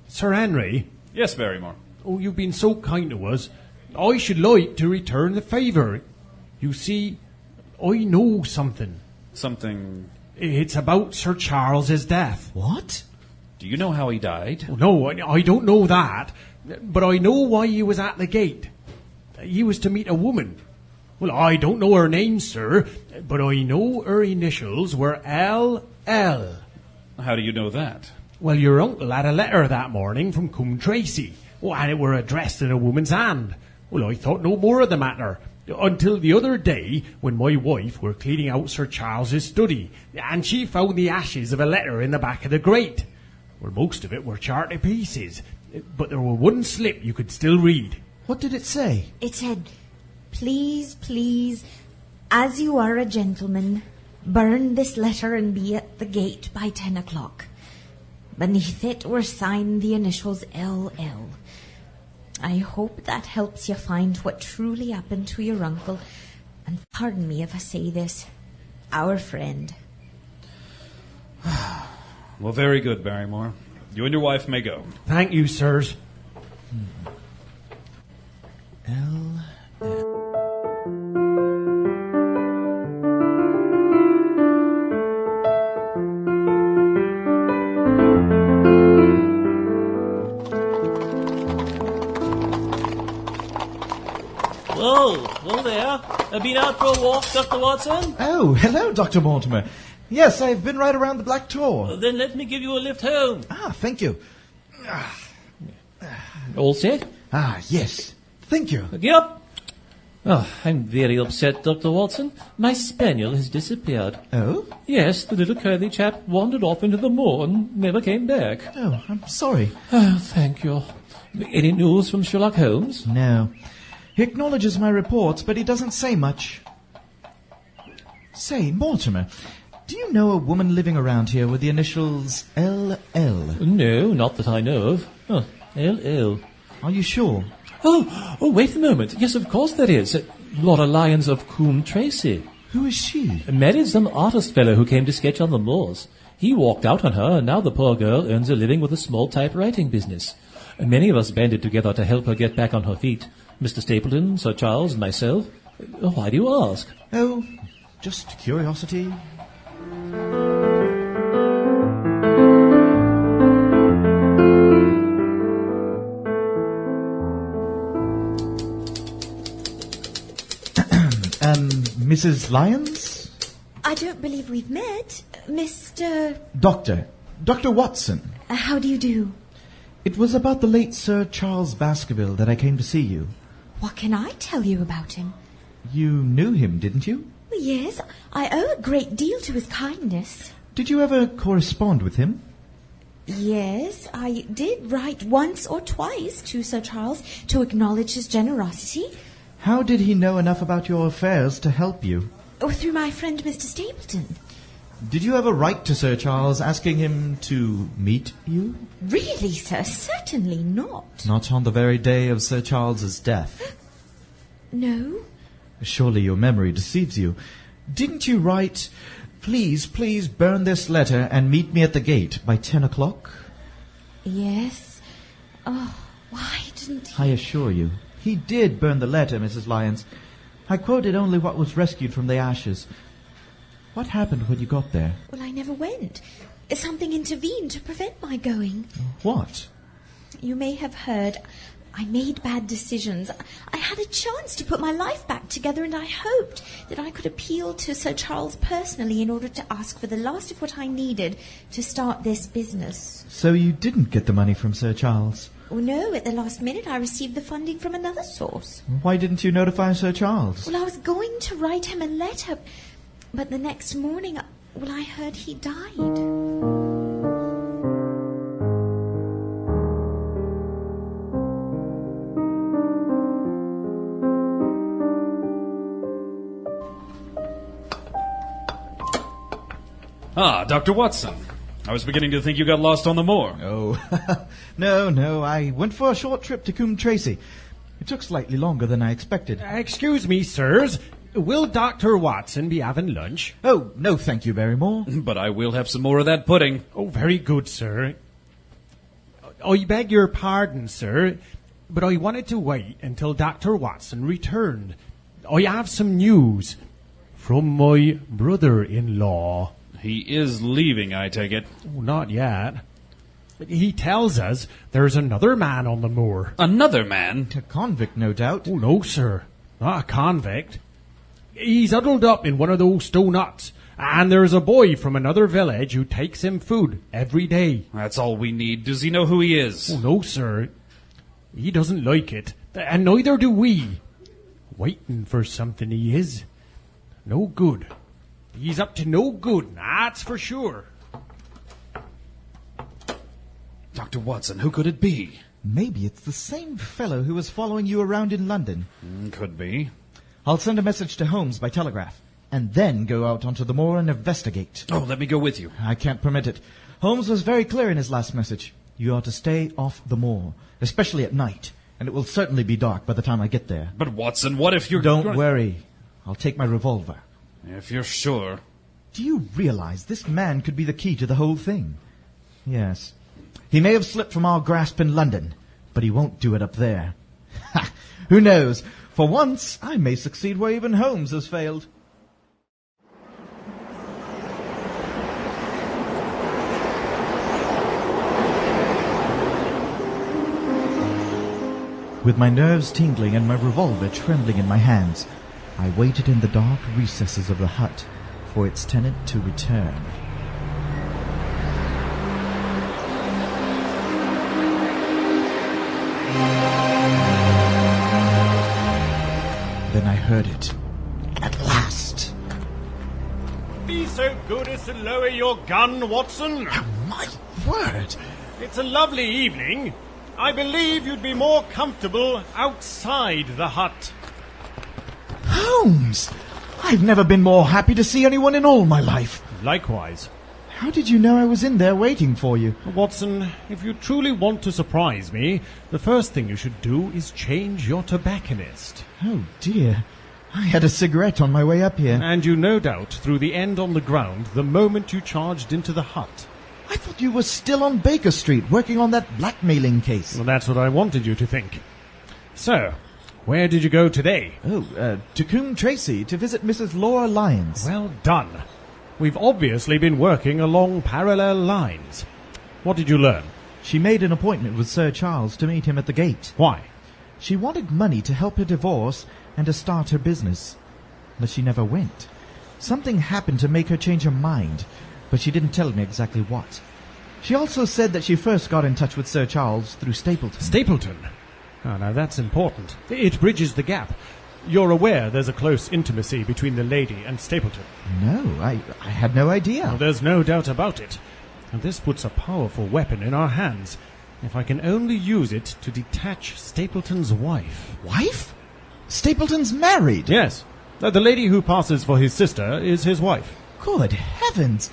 Sir Henry? Yes, Barrymore. Oh, you've been so kind to us. I should like to return the favour. You see, I know something. Something? It's about Sir Charles's death. What? Do you know how he died? Oh, no, I don't know that. But I know why he was at the gate. He was to meet a woman. Well, I don't know her name, sir, but I know her initials were L.L. How do you know that? Well, your uncle had a letter that morning from Coombe Tracy. Oh, and it were addressed in a woman's hand. Well, I thought no more of the matter. Until the other day, when my wife were cleaning out Sir Charles's study, and she found the ashes of a letter in the back of the grate. Well, most of it were charred to pieces, but there were one slip you could still read. What did it say? It said, "Please, please, as you are a gentleman, burn this letter and be at the gate by 10 o'clock. Beneath it were signed the initials L.L. I hope that helps you find what truly happened to your uncle. And pardon me if I say this, our friend." Well, very good, Barrymore. You and your wife may go. Thank you, sirs. Hello there. Have been out for a walk, Dr. Watson? Oh, hello, Dr. Mortimer. Yes, I've been right around the Black Tor. Well, then let me give you a lift home. Ah, thank you. All set? Ah, yes. Thank you. Get up. Oh, I'm very upset, Dr. Watson. My spaniel has disappeared. Oh? Yes, the little curly chap wandered off into the moor and never came back. Oh, I'm sorry. Oh, thank you. Any news from Sherlock Holmes? No. He acknowledges my reports, but he doesn't say much. Say, Mortimer, do you know a woman living around here with the initials L.L.? No, not that I know of. Oh, L.L. Are you sure? Oh, wait a moment. Yes, of course there is. Laura Lyons of Coombe Tracy. Who is she? Married some artist fellow who came to sketch on the moors. He walked out on her, and now the poor girl earns a living with a small typewriting business. Many of us banded together to help her get back on her feet. Mr. Stapleton, Sir Charles, and myself. Why do you ask? Oh, just curiosity. Mrs. Lyons? I don't believe we've met. Mr... Dr. Watson. How do you do? It was about the late Sir Charles Baskerville that I came to see you. What can I tell you about him? You knew him, didn't you? Yes, I owe a great deal to his kindness. Did you ever correspond with him? Yes, I did write once or twice to Sir Charles to acknowledge his generosity. How did he know enough about your affairs to help you? Through my friend Mr. Stapleton. Did you ever write to Sir Charles asking him to meet you? Really, sir? Certainly not. Not on the very day of Sir Charles's death? No. Surely your memory deceives you. Didn't you write, "Please, please burn this letter and meet me at the gate by 10 o'clock"? Yes. Oh, why didn't he? I assure you, he did burn the letter, Mrs. Lyons. I quoted only what was rescued from the ashes. What happened when you got there? Well, I never went. Something intervened to prevent my going. What? You may have heard. I made bad decisions. I had a chance to put my life back together, and I hoped that I could appeal to Sir Charles personally in order to ask for the last of what I needed to start this business. So you didn't get the money from Sir Charles? Oh, no, at the last minute I received the funding from another source. Why didn't you notify Sir Charles? Well, I was going to write him a letter, but the next morning, I heard he died. Ah, Dr. Watson. I was beginning to think you got lost on the moor. Oh, no, I went for a short trip to Coombe Tracy. It took slightly longer than I expected. Excuse me, sirs. Will Dr. Watson be having lunch? Oh, no, thank you, Barrymore. But I will have some more of that pudding. Oh, very good, sir. I beg your pardon, sir, but I wanted to wait until Dr. Watson returned. I have some news from my brother-in-law. He is leaving, I take it. Oh, not yet. He tells us there's another man on the moor. Another man? A convict, no doubt. Oh, no, sir. Not a convict. He's huddled up in one of those stone huts, and there's a boy from another village who takes him food every day. That's all we need. Does he know who he is? Oh, no, sir. He doesn't like it, and neither do we. Waiting for something he is. No good. He's up to no good, that's for sure. Dr. Watson, who could it be? Maybe it's the same fellow who was following you around in London. Could be. I'll send a message to Holmes by telegraph, and then go out onto the moor and investigate. Oh, let me go with you. I can't permit it. Holmes was very clear in his last message. You are to stay off the moor, especially at night, and it will certainly be dark by the time I get there. But Watson, what if you're... Don't worry. I'll take my revolver. If you're sure. Do you realize this man could be the key to the whole thing? Yes. He may have slipped from our grasp in London, but he won't do it up there. Ha! Who knows? For once, I may succeed where even Holmes has failed. With my nerves tingling and my revolver trembling in my hands, I waited in the dark recesses of the hut for its tenant to return. Then I heard it. At last. Be so good as to lower your gun, Watson. My word! It's a lovely evening. I believe you'd be more comfortable outside the hut. Holmes! I've never been more happy to see anyone in all my life. Likewise. How did you know I was in there waiting for you? Watson, if you truly want to surprise me, the first thing you should do is change your tobacconist. Oh, dear. I had a cigarette on my way up here. And you no doubt threw the end on the ground the moment you charged into the hut. I thought you were still on Baker Street working on that blackmailing case. Well, that's what I wanted you to think. So, where did you go today? To Coombe Tracy to visit Mrs. Laura Lyons. Well done. We've obviously been working along parallel lines. What did you learn? She made an appointment with Sir Charles to meet him at the gate. Why? She wanted money to help her divorce and to start her business. But she never went. Something happened to make her change her mind, but she didn't tell me exactly what. She also said that she first got in touch with Sir Charles through Stapleton. Stapleton? Oh, now that's important. It bridges the gap. You're aware there's a close intimacy between the lady and Stapleton? No, I had no idea. Well, there's no doubt about it. And this puts a powerful weapon in our hands. If I can only use it to detach Stapleton's wife. Wife? Stapleton's married? Yes. The lady who passes for his sister is his wife. Good heavens!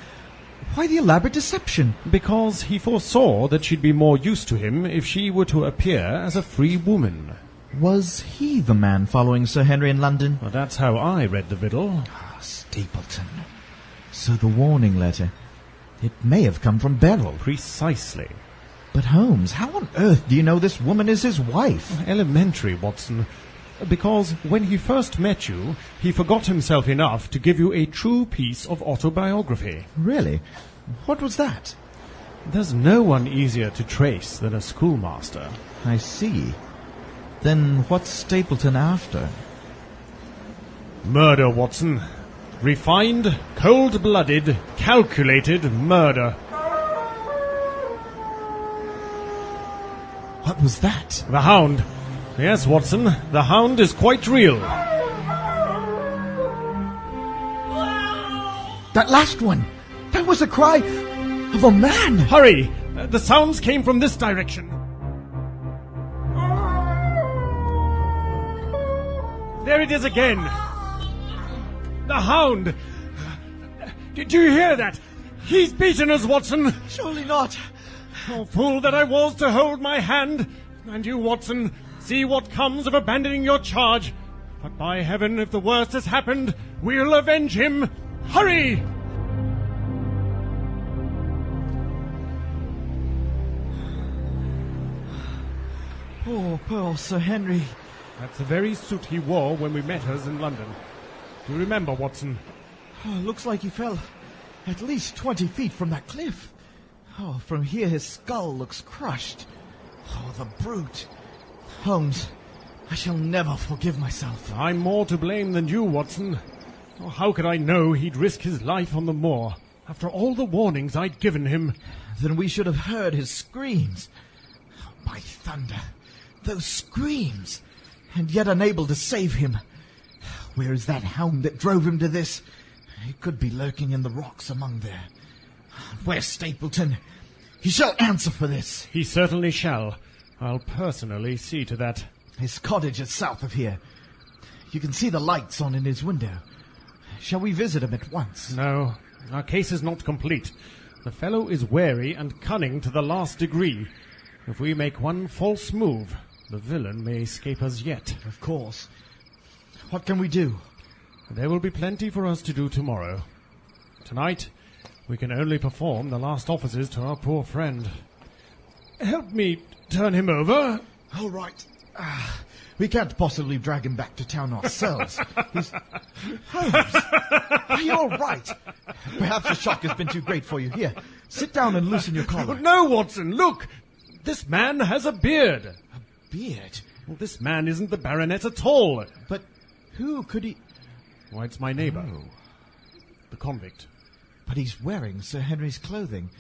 Why the elaborate deception? Because he foresaw that she'd be more used to him if she were to appear as a free woman. Was he the man following Sir Henry in London? Well, that's how I read the riddle. Stapleton. So the warning letter. It may have come from Beryl. Precisely. But Holmes, how on earth do you know this woman is his wife? Elementary, Watson. Because when he first met you, he forgot himself enough to give you a true piece of autobiography. Really? What was that? There's no one easier to trace than a schoolmaster. I see. Then what's Stapleton after? Murder, Watson. Refined, cold-blooded, calculated murder. What was that? The Hound. Yes, Watson, the Hound is quite real. That last one! That was a cry of a man! Hurry! The sounds came from this direction. There it is again. The Hound. Did you hear that? He's beaten us, Watson. Surely not. Oh, fool that I was to hold my hand. And you, Watson, see what comes of abandoning your charge. But by heaven, if the worst has happened, we'll avenge him. Hurry! Poor Sir Henry. That's the very suit he wore when we met us in London. Do you remember, Watson? Looks like he fell at least 20 feet from that cliff. From here his skull looks crushed. The brute. Holmes, I shall never forgive myself. I'm more to blame than you, Watson. How could I know he'd risk his life on the moor, after all the warnings I'd given him? Then we should have heard his screams. By thunder, those screams! And yet unable to save him. Where is that hound that drove him to this? He could be lurking in the rocks among there. Where's Stapleton? He shall answer for this. He certainly shall. I'll personally see to that. His cottage is south of here. You can see the lights on in his window. Shall we visit him at once? No, our case is not complete. The fellow is wary and cunning to the last degree. If we make one false move, the villain may escape us yet. Of course. What can we do? There will be plenty for us to do tomorrow. Tonight, we can only perform the last offices to our poor friend. Help me turn him over. All right. We can't possibly drag him back to town ourselves. Holmes, are you all right? Perhaps the shock has been too great for you. Here, sit down and loosen your collar. No, Watson, look! This man has a beard. A beard? Well, this man isn't the baronet at all. But who could he... Why, it's my neighbour. Oh. The convict. But he's wearing Sir Henry's clothing.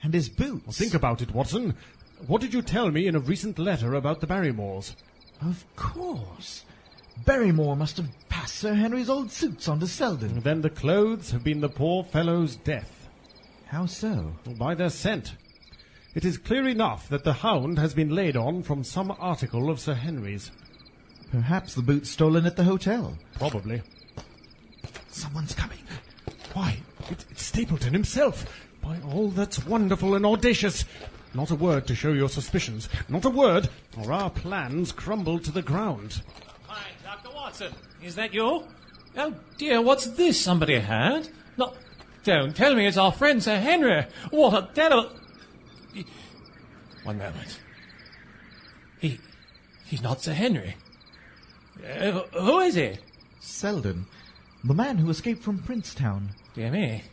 And his boots. Well, think about it, Watson. What did you tell me in a recent letter about the Barrymores? Of course. Barrymore must have passed Sir Henry's old suits on to Selden. And then the clothes have been the poor fellow's death. How so? Well, by their scent. It is clear enough that the Hound has been laid on from some article of Sir Henry's. Perhaps the boots stolen at the hotel. Probably. Someone's coming. Why, it's Stapleton himself. By all that's wonderful and audacious. Not a word to show your suspicions. Not a word, or our plans crumble to the ground. Hi, Dr. Watson. Is that you? Oh, dear, what's this somebody had? No, don't tell me it's our friend Sir Henry. What a devil... One moment. He's not Sir Henry. Who is he? Selden. The man who escaped from Princetown. Dear me.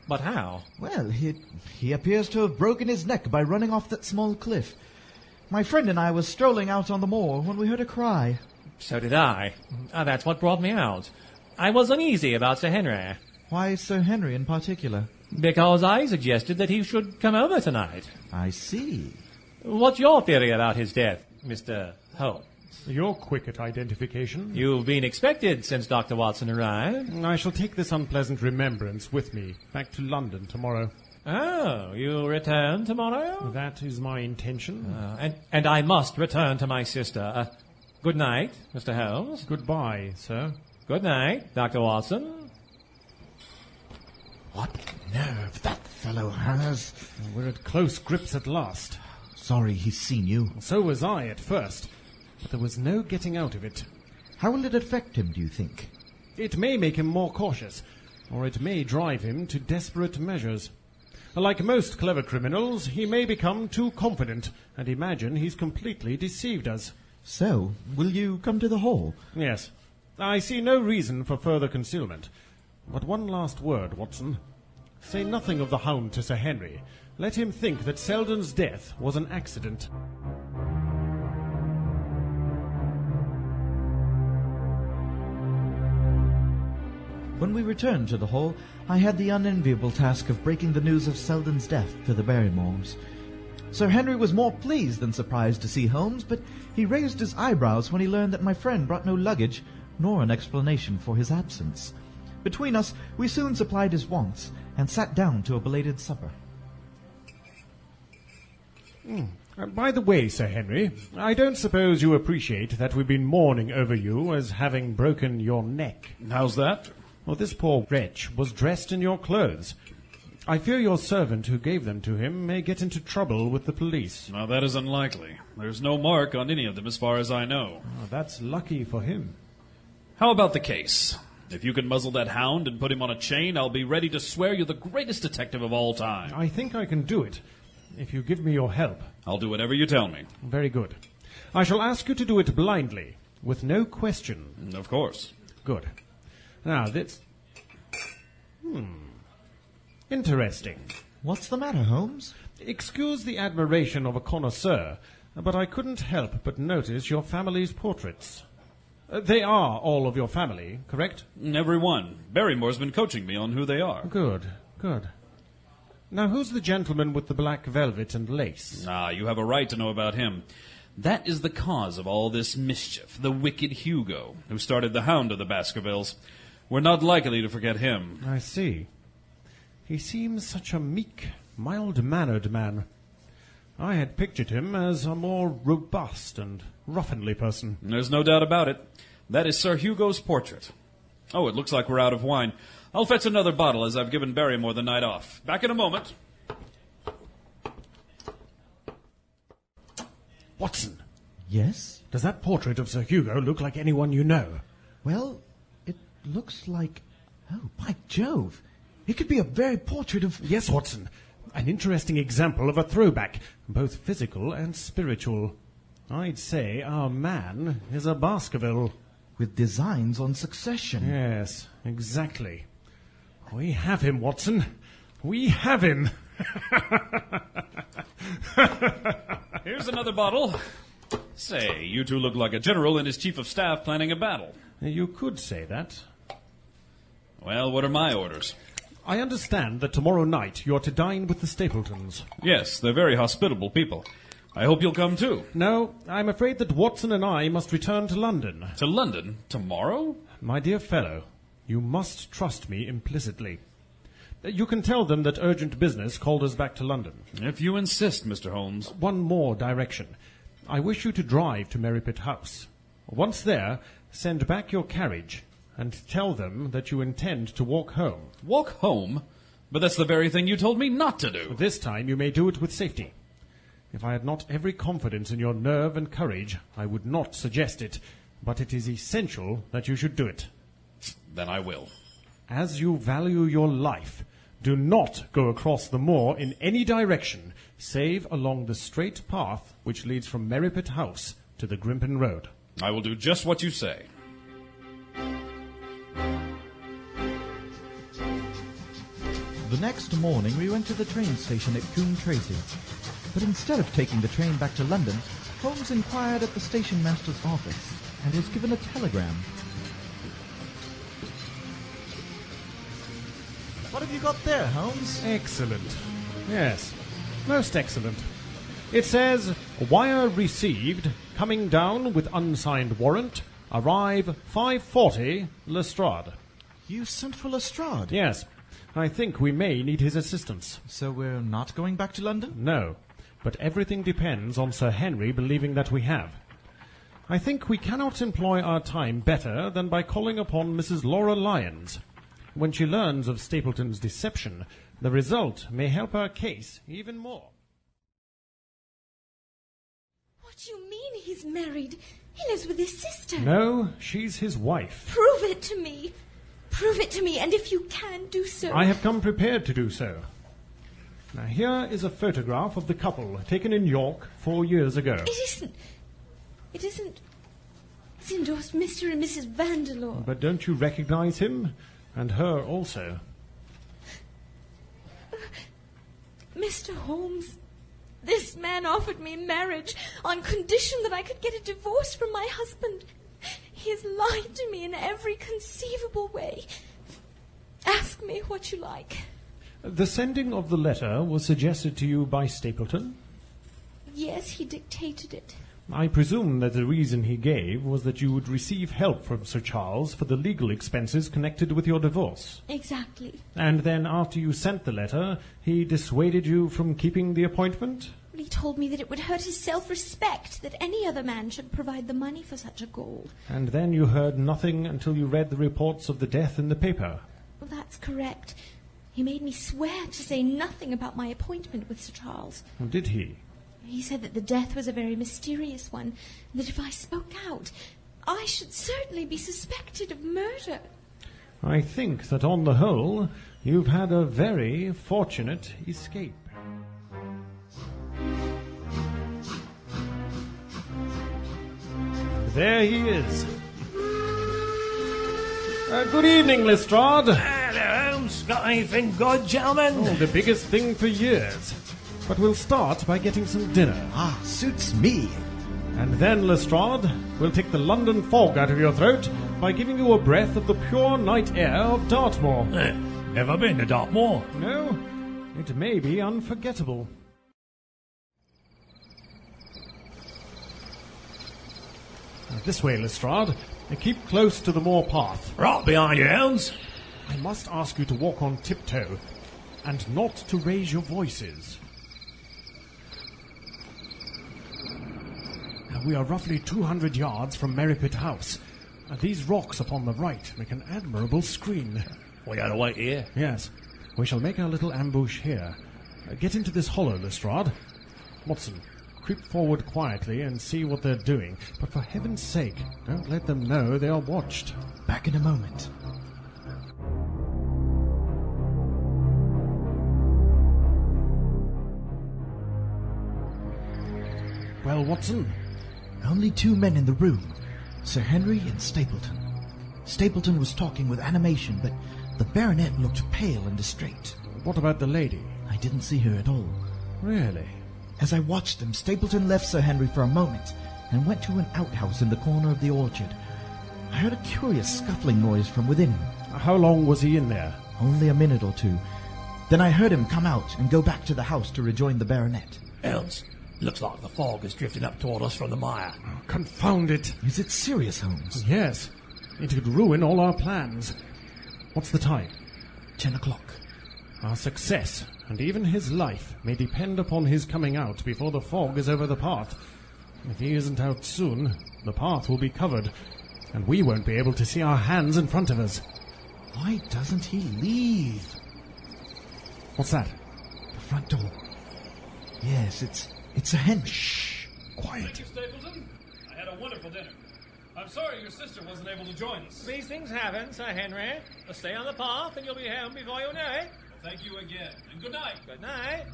But how? Well, he appears to have broken his neck by running off that small cliff. My friend and I were strolling out on the moor when we heard a cry. So did I. That's what brought me out. I was uneasy about Sir Henry. Why Sir Henry in particular? Because I suggested that he should come over tonight. I see. What's your theory about his death, Mr. Holmes? You're quick at identification. You've been expected since Dr. Watson arrived. I shall take this unpleasant remembrance with me back to London tomorrow. Oh, you return tomorrow? That is my intention. And I must return to my sister. Good night, Mr. Holmes. Goodbye, sir. Good night, Dr. Watson. What nerve that fellow has. We're at close grips at last. Sorry he's seen you. So was I at first, but there was no getting out of it. How will it affect him, do you think? It may make him more cautious, or it may drive him to desperate measures. Like most clever criminals, he may become too confident and imagine he's completely deceived us. So, will you come to the Hall? Yes. I see no reason for further concealment. But one last word, Watson. Say nothing of the Hound to Sir Henry. Let him think that Selden's death was an accident. When we returned to the Hall, I had the unenviable task of breaking the news of Selden's death to the Barrymores. Sir Henry was more pleased than surprised to see Holmes, but he raised his eyebrows when he learned that my friend brought no luggage, nor an explanation for his absence. Between us, we soon supplied his wants, and sat down to a belated supper. By the way, Sir Henry, I don't suppose you appreciate that we've been mourning over you as having broken your neck. How's that? Well, this poor wretch was dressed in your clothes. I fear your servant who gave them to him may get into trouble with the police. Now, that is unlikely. There's no mark on any of them as far as I know. Oh, that's lucky for him. How about the case? If you can muzzle that hound and put him on a chain, I'll be ready to swear you the greatest detective of all time. I think I can do it, if you give me your help. I'll do whatever you tell me. Very good. I shall ask you to do it blindly, with no question. Of course. Good. Now, this... Interesting. What's the matter, Holmes? Excuse the admiration of a connoisseur, but I couldn't help but notice your family's portraits. They are all of your family, correct? Every one. Barrymore's been coaching me on who they are. Good, good. Now, who's the gentleman with the black velvet and lace? You have a right to know about him. That is the cause of all this mischief, the wicked Hugo, who started the Hound of the Baskervilles. We're not likely to forget him. I see. He seems such a meek, mild-mannered man. I had pictured him as a more robust and ruffianly person. There's no doubt about it. That is Sir Hugo's portrait. Oh, it looks like we're out of wine. I'll fetch another bottle as I've given Barrymore the night off. Back in a moment. Watson. Yes? Does that portrait of Sir Hugo look like anyone you know? Well, it looks like... Oh, by Jove. It could be a very portrait of... Yes, Watson. An interesting example of a throwback, both physical and spiritual. I'd say our man is a Baskerville. With designs on succession. Yes, exactly. We have him, Watson. We have him. Here's another bottle. Say, you two look like a general and his chief of staff planning a battle. You could say that. Well, what are my orders? I understand that tomorrow night you're to dine with the Stapletons. Yes, they're very hospitable people. I hope you'll come too. No, I'm afraid that Watson and I must return to London. To London? Tomorrow? My dear fellow, you must trust me implicitly. You can tell them that urgent business called us back to London. If you insist, Mr. Holmes. One more direction. I wish you to drive to Merripit House. Once there, send back your carriage and tell them that you intend to walk home. Walk home? But that's the very thing you told me not to do. This time you may do it with safety. If I had not every confidence in your nerve and courage, I would not suggest it, but it is essential that you should do it. Then I will. As you value your life, do not go across the moor in any direction, save along the straight path which leads from Merripit House to the Grimpen Road. I will do just what you say. The next morning we went to the train station at Coombe Tracy. But instead of taking the train back to London, Holmes inquired at the station master's office and was given a telegram. What have you got there, Holmes? Excellent. Yes, most excellent. It says, wire received, coming down with unsigned warrant, arrive 5:40 Lestrade. You sent for Lestrade? Yes. I think we may need his assistance. So we're not going back to London? No, but everything depends on Sir Henry believing that we have. I think we cannot employ our time better than by calling upon Mrs. Laura Lyons. When she learns of Stapleton's deception, the result may help our case even more. What do you mean he's married? He lives with his sister. No, she's his wife. Prove it to me. Prove it to me, and if you can, do so. I have come prepared to do so. Now, here is a photograph of the couple taken in York 4 years ago. It isn't. It's endorsed Mr. and Mrs. Vandeleur. But don't you recognize him? And her also. Mr. Holmes, this man offered me marriage on condition that I could get a divorce from my husband. He has lied to me in every conceivable way. Ask me what you like. The sending of the letter was suggested to you by Stapleton? Yes, he dictated it. I presume that the reason he gave was that you would receive help from Sir Charles for the legal expenses connected with your divorce. Exactly. And then after you sent the letter, he dissuaded you from keeping the appointment? He told me that it would hurt his self-respect that any other man should provide the money for such a goal. And then you heard nothing until you read the reports of the death in the paper? Well, that's correct. He made me swear to say nothing about my appointment with Sir Charles. Did he? He said that the death was a very mysterious one, and that if I spoke out, I should certainly be suspected of murder. I think that on the whole, you've had a very fortunate escape. There he is. Good evening, Lestrade. Hello, Holmes. Got anything good, gentlemen? Oh, the biggest thing for years. But we'll start by getting some dinner. Ah, suits me. And then, Lestrade, we'll take the London fog out of your throat by giving you a breath of the pure night air of Dartmoor. Never been to Dartmoor. No, it may be unforgettable. This way, Lestrade. Keep close to the moor path. Right behind you, Hounds. I must ask you to walk on tiptoe, and not to raise your voices. We are roughly 200 yards from Merripit House. These rocks upon the right make an admirable screen. We gotta wait here. Yes. We shall make our little ambush here. Get into this hollow, Lestrade. Watson, creep forward quietly and see what they're doing. But for heaven's sake, don't let them know they are watched. Back in a moment. Well, Watson? Only 2 men in the room, Sir Henry and Stapleton. Stapleton was talking with animation, but the baronet looked pale and distrait. What about the lady? I didn't see her at all. Really? As I watched them, Stapleton left Sir Henry for a moment and went to an outhouse in the corner of the orchard. I heard a curious scuffling noise from within. How long was he in there? Only a minute or two. Then I heard him come out and go back to the house to rejoin the baronet. Hounds, looks like the fog is drifting up toward us from the mire. Oh, confound it. Is it serious, Holmes? Yes. It could ruin all our plans. What's the time? 10 o'clock. Our success, and even his life, may depend upon his coming out before the fog is over the path. If he isn't out soon, the path will be covered, and we won't be able to see our hands in front of us. Why doesn't he leave? What's that? The front door. Yes, it's a Henry. Shh! Quiet. Thank you, Stapleton. I had a wonderful dinner. I'm sorry your sister wasn't able to join us. These things happen, Sir Henry. Stay on the path and you'll be home before you know it. Well, thank you again, and good night. Good night.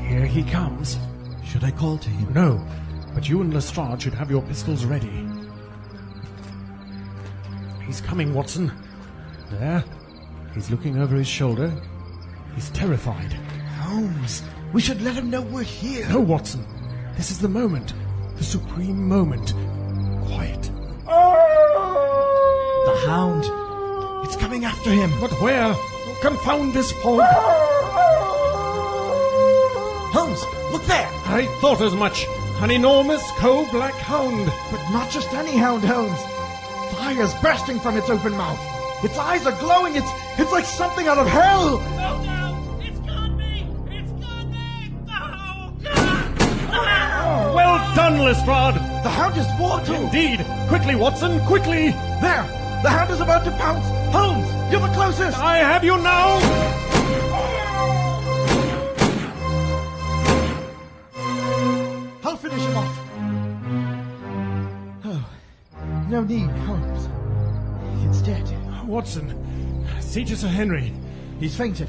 Here he comes. Should I call to him? No, but you and Lestrade should have your pistols ready. He's coming, Watson. There. He's looking over his shoulder. He's terrified. Holmes, we should let him know we're here. No, Watson. This is the moment. The supreme moment. Quiet. The Hound. It's coming after him. But where? Confound this fog. Holmes, look there. I thought as much. An enormous coal-black hound. But not just any hound, Holmes. Fire's bursting from its open mouth. Its eyes are glowing. It's like something out of hell. Oh no! It's got me! It's got me! Oh God! Well done, Lestrade. The hound is mortal. Indeed. Quickly, Watson, quickly. There! The hound is about to pounce. Holmes, you're the closest. I have you now. I'll finish him off. Oh, no need, Holmes. It's dead. Watson, see to Sir Henry. He's fainted,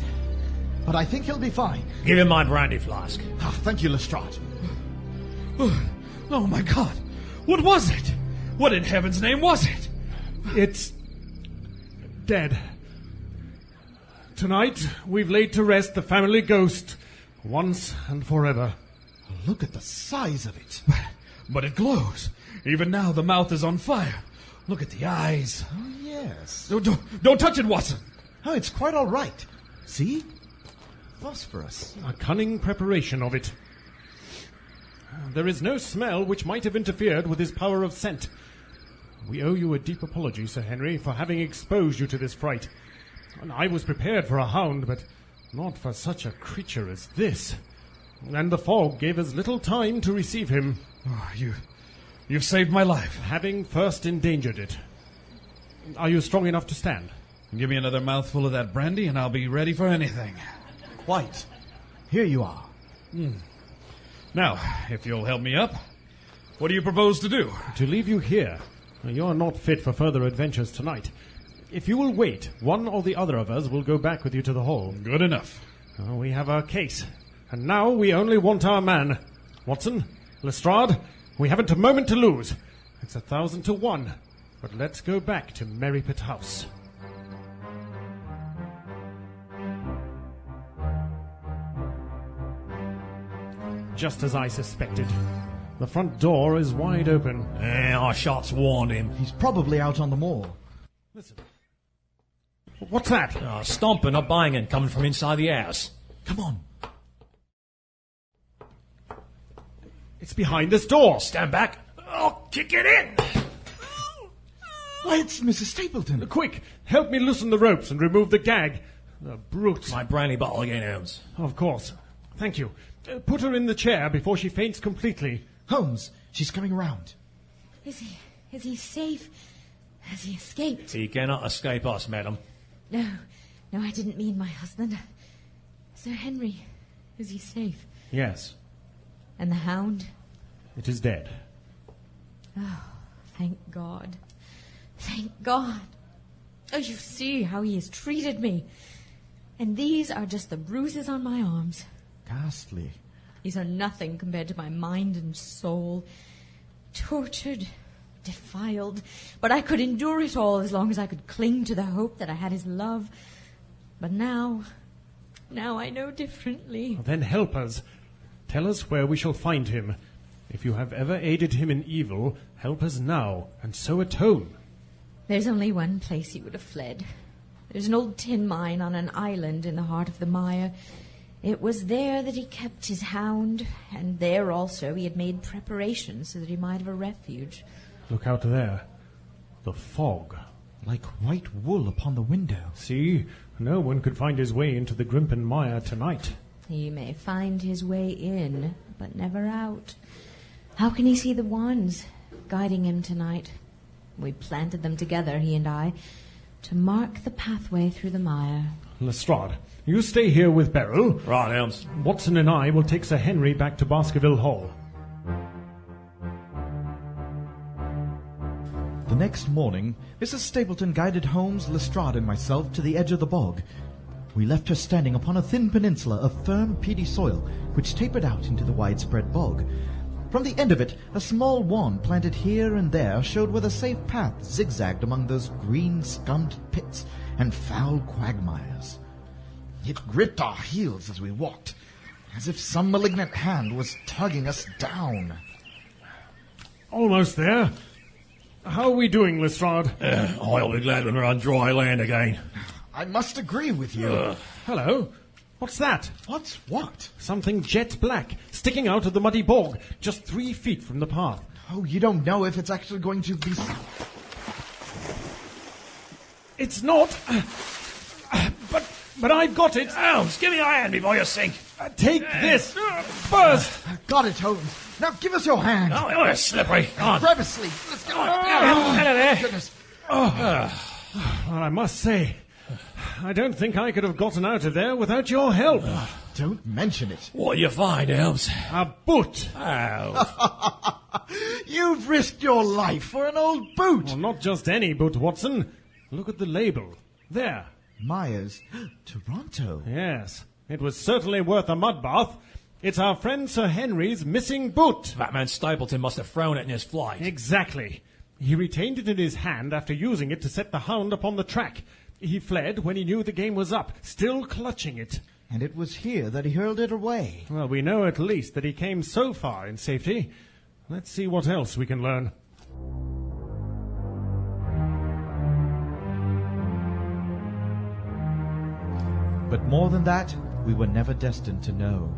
but I think he'll be fine. Give him my brandy flask. Ah, thank you, Lestrade. Oh, my God. What was it? What in heaven's name was it? It's dead. Tonight, we've laid to rest the family ghost once and forever. Look at the size of it. But it glows. Even now, the mouth is on fire. Look at the eyes. Oh, yes. Don't touch it, Watson. Oh, it's quite all right. See? Phosphorus. A cunning preparation of it. There is no smell which might have interfered with his power of scent. We owe you a deep apology, Sir Henry, for having exposed you to this fright. And I was prepared for a hound, but not for such a creature as this. And the fog gave us little time to receive him. Oh, you've saved my life. Having first endangered it. Are you strong enough to stand? Give me another mouthful of that brandy and I'll be ready for anything. Quite. Here you are. Now, if you'll help me up, what do you propose to do? To leave you here. You're not fit for further adventures tonight. If you will wait, one or the other of us will go back with you to the hall. Good enough. We have our case. And now we only want our man. Watson, Lestrade, we haven't a moment to lose. It's 1,000 to 1. But let's go back to Merripit House. Just as I suspected. The front door is wide open. Our shots warned him. He's probably out on the moor. Listen. What's that? Stomping or banging coming from inside the house. Come on. It's behind this door. Stand back. I'll kick it in. Why, it's Mrs. Stapleton. Quick, help me loosen the ropes and remove the gag. The brute. My brandy bottle again, Holmes. Of course. Thank you. Put her in the chair before she faints completely. Holmes, she's coming round. Is he safe? Has he escaped? He cannot escape us, madam. No, I didn't mean my husband. Sir Henry, is he safe? Yes. And the hound? It is dead. Oh, thank God. Thank God. Oh, you see how he has treated me. And these are just the bruises on my arms. Ghastly. These are nothing compared to my mind and soul. Tortured, defiled. But I could endure it all as long as I could cling to the hope that I had his love. But now I know differently. Then help us. Tell us where we shall find him. If you have ever aided him in evil, help us now, and so atone. There's only one place he would have fled. There's an old tin mine on an island in the heart of the mire. It was there that he kept his hound, and there also he had made preparations so that he might have a refuge. Look out there. The fog. Like white wool upon the window. See? No one could find his way into the Grimpen mire tonight. He may find his way in, but never out. How can he see the wands guiding him tonight? We planted them together, he and I, to mark the pathway through the mire. Lestrade, you stay here with Beryl. Right, Holmes. Watson and I will take Sir Henry back to Baskerville Hall. The next morning, Mrs. Stapleton guided Holmes, Lestrade, and myself to the edge of the bog. We left her standing upon a thin peninsula of firm, peaty soil, which tapered out into the widespread bog. From the end of it, a small wand planted here and there showed where the safe path zigzagged among those green, scummed pits and foul quagmires. It gripped our heels as we walked, as if some malignant hand was tugging us down. Almost there. How are we doing, Lestrade? I'll be glad when we're on dry land again. I must agree with you. Hello? What's that? What's what? Something jet black, sticking out of the muddy bog, just 3 feet from the path. Oh, you don't know if it's actually going to be... It's not. But I've got it. Holmes, give me your hand before you sink. Take this first. Got it, Holmes. Now give us your hand. Oh, you're slippery. Come on. Grab a sleeve. Let's go. Hello there. Goodness. Well, I must say, I don't think I could have gotten out of there without your help. Don't mention it. What do you find, Holmes? A boot. Oh. You've risked your life for an old boot. Well, not just any boot, Watson. Look at the label. There. Myers. Toronto. Yes. It was certainly worth a mud bath. It's our friend Sir Henry's missing boot. That man Stapleton must have thrown it in his flight. Exactly. He retained it in his hand after using it to set the Hound upon the track. He fled when he knew the game was up, still clutching it. And it was here that he hurled it away. Well, we know at least that he came so far in safety. Let's see what else we can learn. But more than that, we were never destined to know.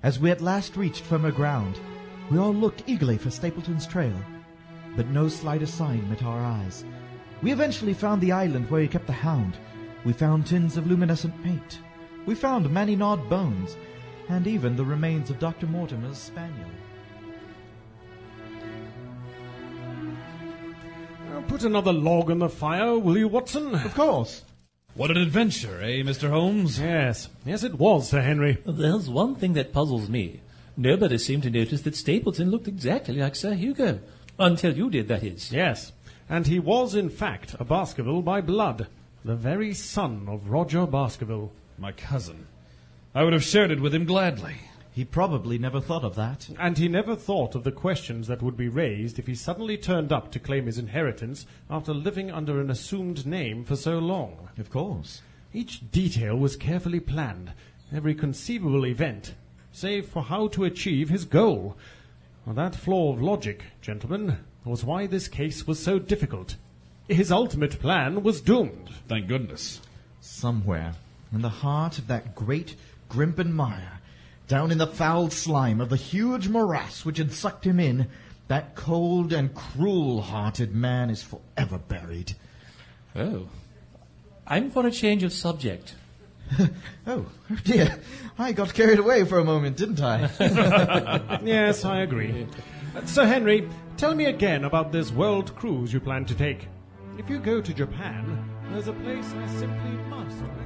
As we at last reached firmer ground, we all looked eagerly for Stapleton's trail, but no slightest sign met our eyes. We eventually found the island where he kept the Hound. We found tins of luminescent paint. We found many gnawed bones, and even the remains of Dr. Mortimer's spaniel. Put another log on the fire, will you, Watson? Of course. What an adventure, eh, Mr. Holmes? Yes, it was, Sir Henry. There's one thing that puzzles me. Nobody seemed to notice that Stapleton looked exactly like Sir Hugo. Until you did, that is. Yes, and he was, in fact, a Baskerville by blood. The very son of Roger Baskerville. My cousin. I would have shared it with him gladly. He probably never thought of that. And he never thought of the questions that would be raised if he suddenly turned up to claim his inheritance after living under an assumed name for so long. Of course. Each detail was carefully planned, every conceivable event, save for how to achieve his goal. Well, that flaw of logic, gentlemen, was why this case was so difficult. His ultimate plan was doomed. Thank goodness. Somewhere, in the heart of that great Grimpen mire, down in the foul slime of the huge morass which had sucked him in, that cold and cruel-hearted man is forever buried. Oh. I'm for a change of subject. Oh, dear. I got carried away for a moment, didn't I? Yes, I agree. Sir Henry, tell me again about this world cruise you plan to take. If you go to Japan, there's a place I simply must recommend.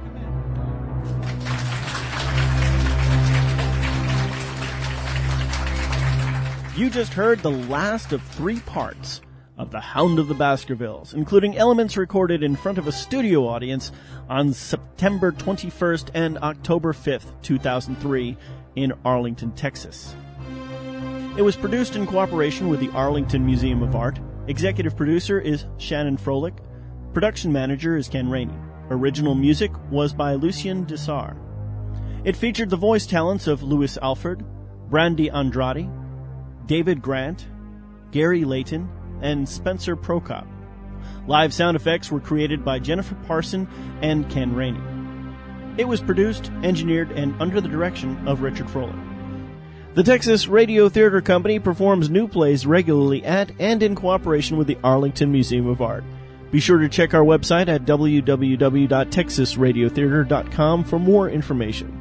You just heard the last of 3 parts of The Hound of the Baskervilles, including elements recorded in front of a studio audience on September 21st and October 5th, 2003 in Arlington, Texas. It was produced in cooperation with the Arlington Museum of Art. Executive producer is Shannon Froelich. Production manager is Ken Rainey. Original music was by Lucien Dessart. It featured the voice talents of Louis Alford, Brandy Andrade, David Grant, Gary Layton, and Spencer Prokop. Live sound effects were created by Jennifer Parson and Ken Rainey. It was produced, engineered, and under the direction of Richard Froelich. The Texas Radio Theater Company performs new plays regularly at and in cooperation with the Arlington Museum of Art. Be sure to check our website at www.texasradiotheater.com for more information.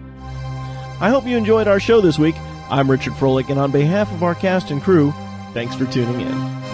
I hope you enjoyed our show this week. I'm Richard Froelich, and on behalf of our cast and crew, thanks for tuning in.